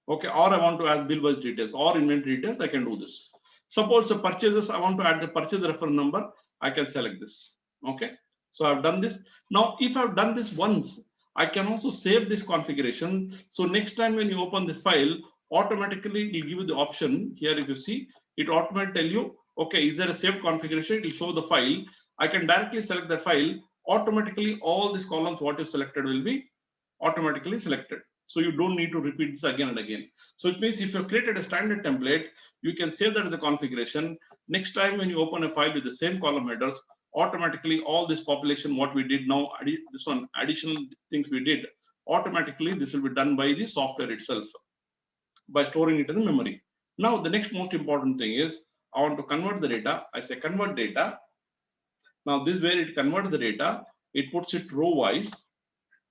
Okay, or I want to add bill wise details or inventory details, I can do this. Suppose the purchases, I want to add the purchase reference number, I can select this. Okay, so I've done this. Now, if I've done this once, I can also save this configuration. So next time when you open this file, automatically it will give you the option here. If you see, it automatically tell you, okay, is there a saved configuration? It will show the file. I can directly select the file. Automatically, all these columns what you selected will be automatically selected. So you don't need to repeat this again and again. So it means if you've created a standard template, you can save that as the configuration. Next time when you open a file with the same column headers, automatically all this population, what we did now, this one additional things we did, automatically this will be done by the software itself by storing it in the memory. Now the next most important thing is I want to convert the data. I say convert data. Now this is where it converts the data. It puts it row wise.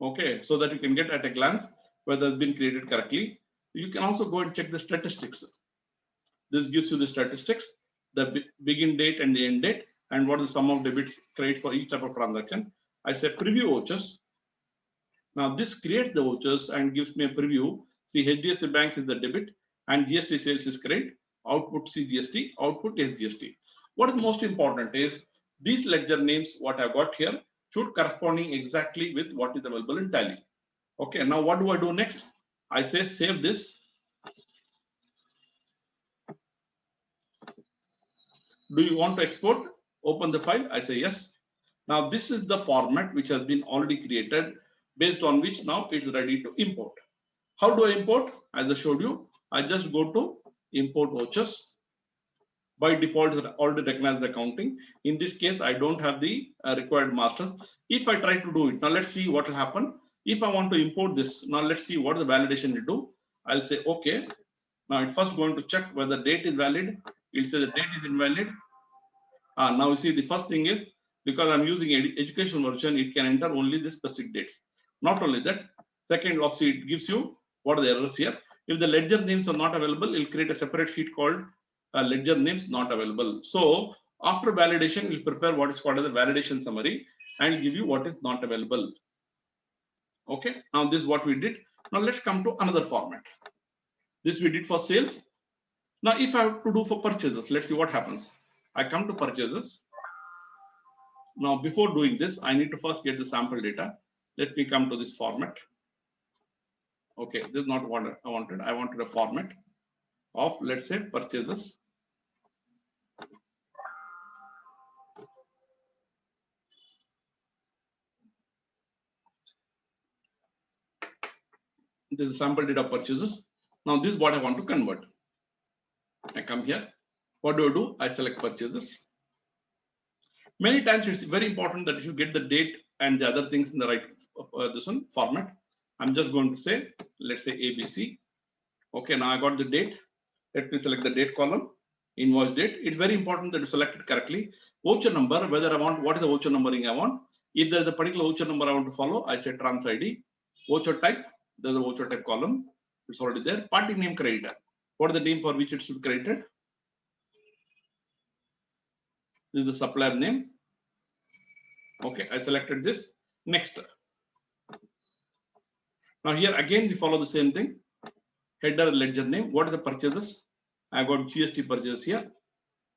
Okay, so that you can get at a glance whether it's been created correctly. You can also go and check the statistics. This gives you the statistics, the begin date and the end date, and what is the sum of debits credit for each type of transaction. I say preview vouchers. Now this creates the vouchers and gives me a preview. See, HDFC Bank is the debit and GST sales is credit. Output CGST, output SGST. What is most important is these ledger names, what I've got here, should corresponding exactly with what is available in Tally. Okay, now what do I do next? I say save this. Do you want to export? Open the file. I say yes. Now this is the format which has been already created, based on which now it is ready to import. How do I import? As I showed you, I just go to import vouchers. By default, it already recognized the accounting. In this case, I don't have the required masters. If I try to do it, now let's see what will happen. If I want to import this, now let's see what the validation will do. I'll say okay. Now it's first going to check whether date is valid. It'll say the date is invalid. Now you see the first thing is, because I'm using education version, it can enter only the specific dates. Not only that, second, also it gives you what are the errors here. If the ledger names are not available, it'll create a separate sheet called ledger names not available. So after validation, we'll prepare what is called as a validation summary and give you what is not available. Okay, now this is what we did. Now let's come to another format. This we did for sales. Now if I have to do for purchases, let's see what happens. I come to purchases. Now before doing this, I need to first get the sample data. Let me come to this format. Okay, this is not what I wanted. I wanted a format of, let's say, purchases. This is sample data purchases. Now this is what I want to convert. I come here. What do? I select purchases. Many times it's very important that you should get the date and the other things in the right this one format. I'm just going to say, let's say ABC. Okay, now I got the date. Let me select the date column, invoice date. It's very important that you select it correctly. Voucher number, whether I want, what is the voucher numbering I want. If there's a particular voucher number I want to follow, I say trans ID. Voucher type, There's a voucher type column. It's already there. Party name creditor. What is the name for which it should be credited? This is the supplier name. Okay, I selected this. Next. Now here again we follow the same thing. Header ledger name. What is the purchases? I got GST purchase here.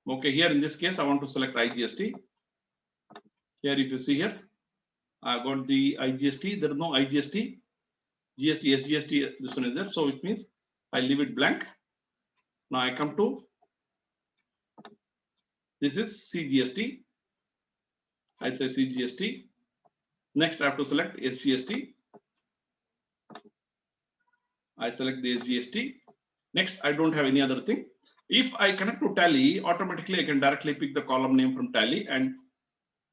Okay, here in this case I want to select IGST. Here if you see here, I got the IGST. There is no IGST. GST, SGST, this one is there. So it means I leave it blank. Now I come to this is CGST. I say CGST. Next I have to select SGST. I select the SGST. Next I don't have any other thing. If I connect to Tally, automatically I can directly pick the column name from Tally and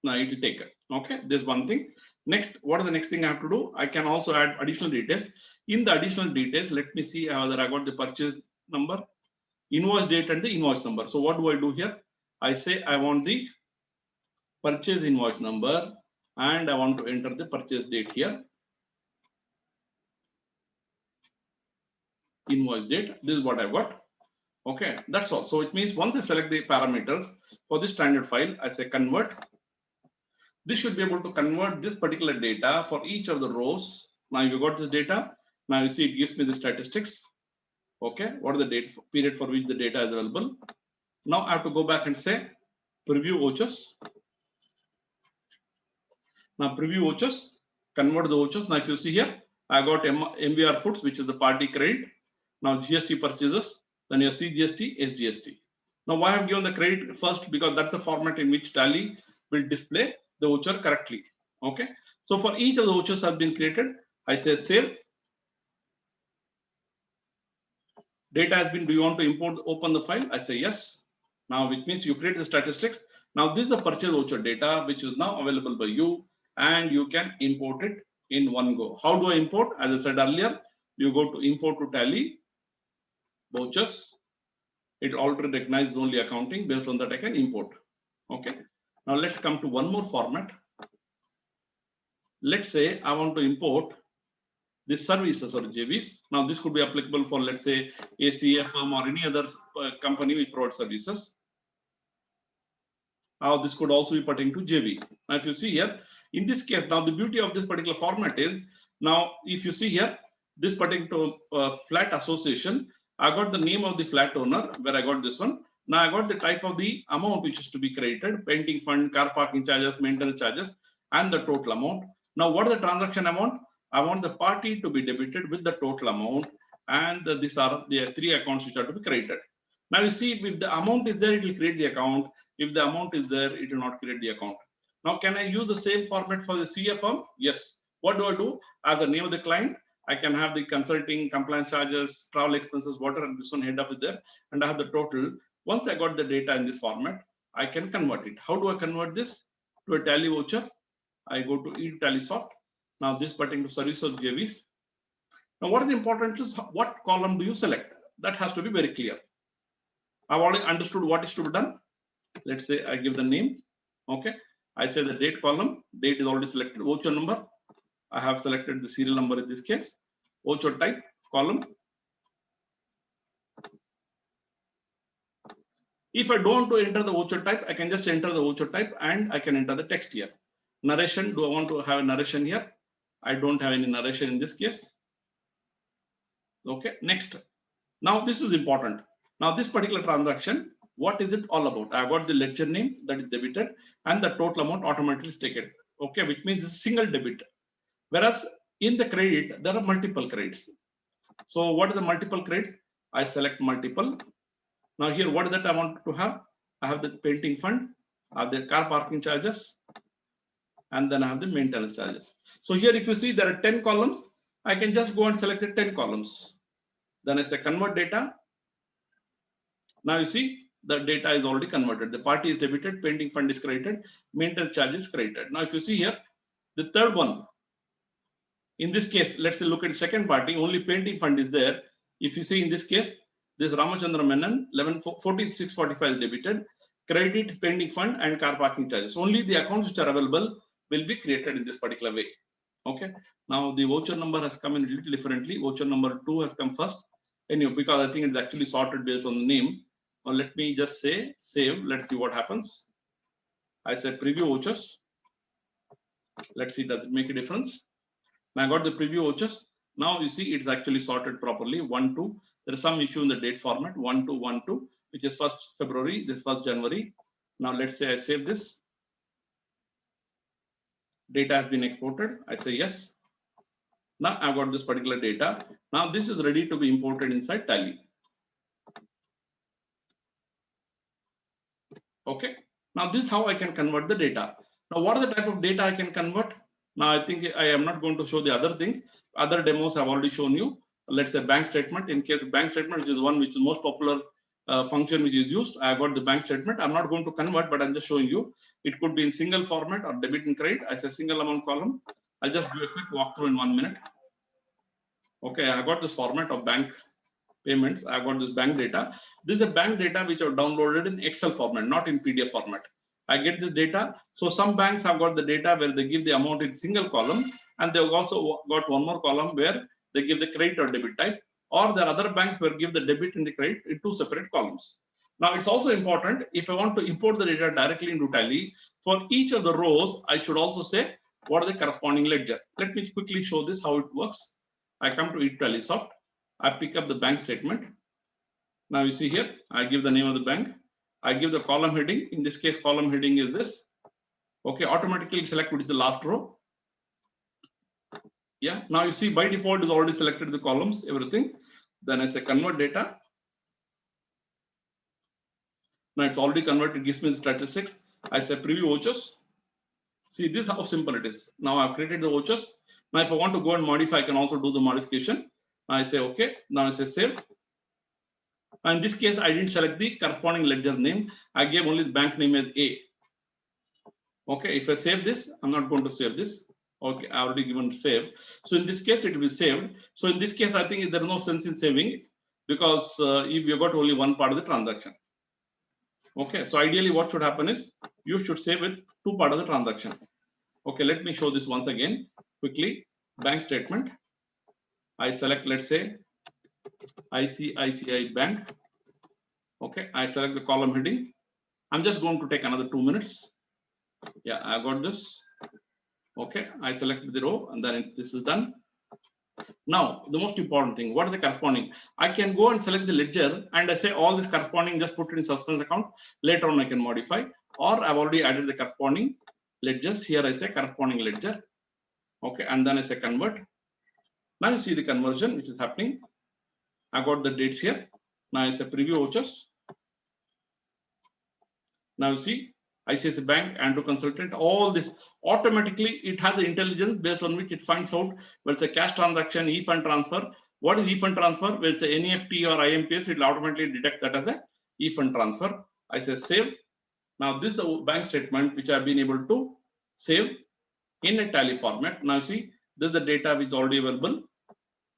now it will take it. Okay, there's one thing. Next, what is the next thing I have to do? I can also add additional details. In the additional details, let me see whether I got the purchase number, invoice date, and the invoice number. So what do I do here? I say I want the purchase invoice number and I want to enter the purchase date here. Invoice date. This is what I've got. Okay, that's all. So it means once I select the parameters for this standard file, I say convert. This should be able to convert this particular data for each of the rows. Now you got this data. Now you see it gives me the statistics. Okay, what is the date period for which the data is available? Now I have to go back and say preview vouchers. Now preview vouchers, convert the vouchers. Now if you see here, I got MVR foods, which is the party credit. Now GST purchases, then your CGST, SGST. Now why I have given the credit first? Because that's the format in which Tally will display the voucher correctly. Okay, so for each of the vouchers have been created, I say save. Data has been, do you want to import, open the file? I say yes. Now which means you create the statistics. Now this is the purchase voucher data which is now available by you and you can import it in one go. How do I import? As I said earlier, you go to import to Tally, vouchers. It already recognizes only accounting. Based on that I can import. Okay. Now let's come to one more format. Let's say I want to import the services or JVs. Now this could be applicable for, let's say, ACA firm or any other company which provides services. Now this could also be pertaining to JV. Now if you see here, in this case, now the beauty of this particular format is, now if you see here, this particular flat association, I got the name of the flat owner where I got this one. Now I got the type of the amount which is to be credited, painting fund, car parking charges, maintenance charges, and the total amount. Now what is the transaction amount? I want the party to be debited with the total amount, and these are the three accounts which are to be credited. Now you see, if the amount is there, it will create the account. If the amount is there, it will not create the account. Now can I use the same format for the CA firm? Yes. What do I do? As the name of the client, I can have the consulting, compliance charges, travel expenses, whatever, and this one head up is there, and I have the total. Once I got the data in this format, I can convert it. How do I convert this to a Tally voucher? I go to eTallysoft. Now this pertaining to service of JVs. Now what is important is what column do you select? That has to be very clear. I've already understood what is to be done. Let's say I give the name. Okay. I say the date column. Date is already selected. Voucher number. I have selected the serial number in this case. Voucher type column. If I don't want to enter the voucher type, I can just enter the voucher type and I can enter the text here. Narration. Do I want to have a narration here? I don't have any narration in this case. Okay, next. Now this is important. Now this particular transaction, what is it all about? I got the ledger name that is debited and the total amount automatically is taken. Okay, which means it's a single debit. Whereas in the credit, there are multiple credits. So what are the multiple credits? I select multiple. Now here, what is that I want to have? I have the painting fund, I have the car parking charges, and then I have the maintenance charges. So here, if you see there are 10 columns, I can just go and select the 10 columns. Then I say convert data. Now you see the data is already converted. The party is debited, painting fund is credited, maintenance charge is credited. Now if you see here, the third one, in this case, let's say look at the second party, only painting fund is there. If you see in this case, this Ramachandra Menon 4645 is debited, credit, painting fund, and car parking charges. Only the accounts which are available will be created in this particular way. Okay. Now the voucher number has come in a little differently. Voucher number 2 has come first. Anyway, because I think it's actually sorted based on the name. Now let me just say save. Let's see what happens. I said preview vouchers. Let's see, does it make a difference? Now I got the preview vouchers. Now you see it's actually sorted properly. 1, 2. There is some issue in the date format. 1, 2, 1, 2, which is 1st February. This 1st January. Now let's say I save this. Data has been exported. I say yes. Now I've got this particular data. Now this is ready to be imported inside Tally. Okay. Now this is how I can convert the data. Now what are the type of data I can convert? Now I think I am not going to show the other things. Other demos I've already shown you. Let's say bank statement. In case bank statement, which is one which is most popular function which is used, I got the bank statement. I'm not going to convert, but I'm just showing you. It could be in single format or debit and credit. I say single amount column. I'll just do a quick walkthrough in 1 minute. Okay, I got this format of bank payments. I got this bank data. This is a bank data which are downloaded in Excel format, not in PDF format. I get this data. So some banks have got the data where they give the amount in single column, and they've also got one more column where they give the credit or debit type, or there are other banks where give the debit and the credit in 2 separate columns. Now it's also important, if I want to import the data directly into Tally, for each of the rows, I should also say what are the corresponding ledger. Let me quickly show this how it works. I come to Tallysoft. I pick up the bank statement. Now you see here, I give the name of the bank. I give the column heading. In this case, column heading is this. Okay, automatically select which is the last row. Yeah, now you see by default is already selected the columns, everything. Then I say convert data. Now it's already converted, gives me the statistics. I say preview vouchers. See, this is how simple it is. Now I've created the vouchers. Now if I want to go and modify, I can also do the modification. I say okay. Now I say save. In this case, I didn't select the corresponding ledger name. I gave only the bank name as A. Okay, if I save this, I'm not going to save this. Okay, I already given save. So in this case, it will be saved. So in this case, I think there is no sense in saving because if you got only one part of the transaction. Okay, so ideally what should happen is you should save it 2 parts of the transaction. Okay, let me show this once again quickly. Bank statement. I select, let's say, ICICI Bank. Okay, I select the column heading. I'm just going to take another 2 minutes. Yeah, I got this. Okay, I selected the row and then this is done. Now, the most important thing, what are the corresponding? I can go and select the ledger and I say all this corresponding, just put it in suspense account. Later on, I can modify, or I've already added the corresponding ledgers. Here I say corresponding ledger. Okay, and then I say convert. Now you see the conversion which is happening. I got the dates here. Now I say preview vouchers. Now you see ICICI Bank, Andrew Consultant, all this automatically it has the intelligence based on which it finds out whether it's a cash transaction, e-fund transfer. What is e-fund transfer? Whether it's an NEFT or IMPS, it will automatically detect that as a e-fund transfer. I say save. Now this is the bank statement which I've been able to save in a Tally format. Now see, this is the data which is already available.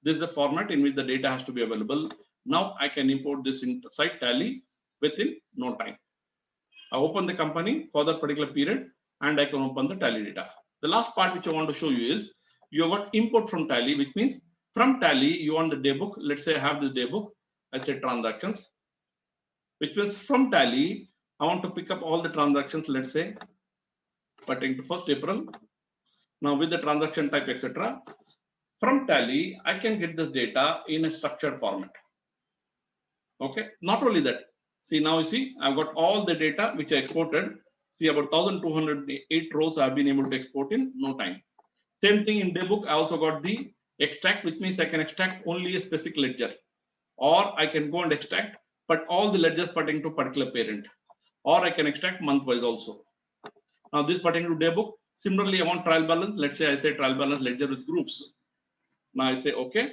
This is the format in which the data has to be available. Now I can import this inside Tally within no time. I open the company for that particular period and I can open the Tally data. The last part which I want to show you is you have got import from Tally, which means from Tally you want the day book. Let's say I have the day book. I say transactions, which means from Tally I want to pick up all the transactions. Let's say pertaining to 1st April. Now with the transaction type, etc. From Tally I can get this data in a structured format. Okay, not only that. See, now you see, I've got all the data which I exported. See, about 1208 rows I've been able to export in no time. Same thing in daybook, I also got the extract, which means I can extract only a specific ledger. Or I can go and extract, but all the ledgers pertaining to particular parent. Or I can extract month-wise also. Now this pertaining to daybook, similarly I want trial balance. Let's say I say trial balance ledger with groups. Now I say, okay.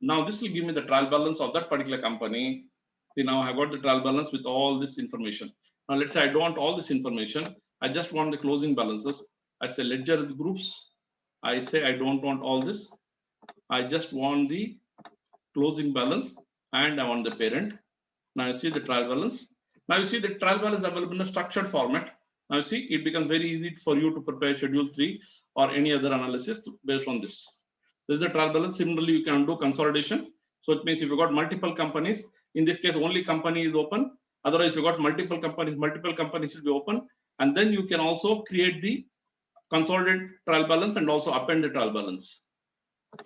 Now this will give me the trial balance of that particular company. See, now I got the trial balance with all this information. Now let's say I don't want all this information. I just want the closing balances. I say ledger with groups. I say I don't want all this. I just want the closing balance and I want the parent. Now you see the trial balance. Now you see the trial balance available in a structured format. Now you see it becomes very easy for you to prepare schedule 3. or any other analysis based on this. This is a trial balance. Similarly, you can do consolidation. So it means if you got multiple companies, in this case, only company is open. Otherwise, you got multiple companies will be open. And then you can also create the consolidated trial balance and also append the trial balance.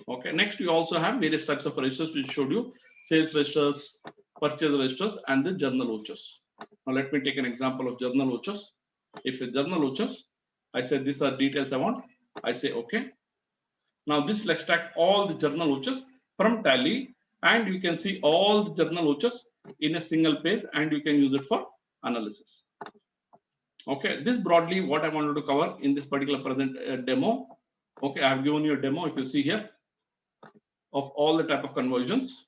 Okay, next we also have various types of registers which showed you: sales registers, purchase registers, and the journal vouchers. Now let me take an example of journal vouchers. If it's journal vouchers, I said these are details I want. I say okay. Now this will extract all the journal vouchers from Tally, and you can see all the journal vouchers in a single page, and you can use it for analysis. Okay, this broadly what I wanted to cover in this particular present demo. Okay, I have given you a demo, if you see here, of all the type of conversions.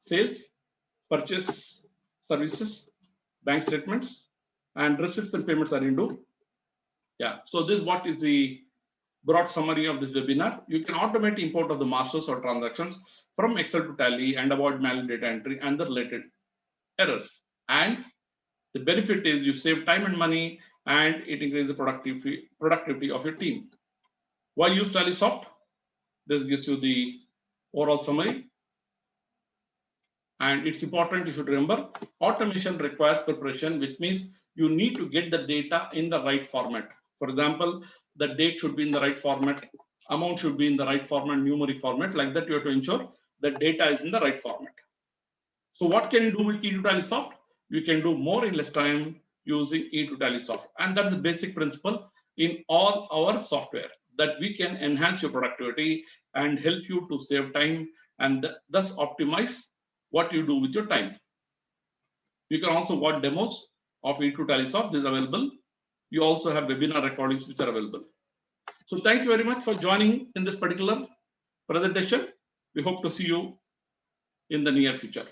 Sales, purchase, services, bank statements, and receipts and payments are into. Yeah, so this is what is the broad summary of this webinar. You can automate import of the masters or transactions from Excel to Tally and avoid manual data entry and the related errors. And the benefit is you save time and money, and it increases the productivity of your team. Why use TallySoft? This gives you the overall summary. And it's important you should remember, automation requires preparation, which means you need to get the data in the right format. For example, the date should be in the right format, amount should be in the right format, numeric format. Like that, you have to ensure the data is in the right format. So what can you do with E2TallySoft? You can do more in less time using E2TallySoft. And that's the basic principle in all our software, that we can enhance your productivity and help you to save time and thus optimize what you do with your time. You can also watch demos of E2TallySoft. This is available. You also have webinar recordings which are available. So thank you very much for joining in this particular presentation. We hope to see you in the near future.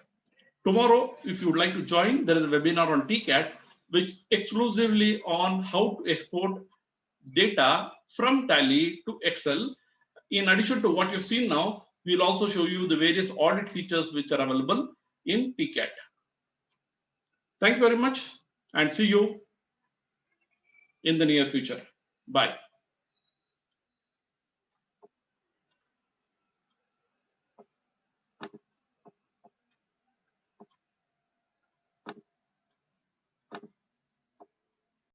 Tomorrow, if you would like to join, there is a webinar on TCAT, which exclusively on how to export data from Tally to Excel. In addition to what you've seen now, we'll also show you the various audit features which are available in TCAT. Thank you very much and see you in the near future. Bye.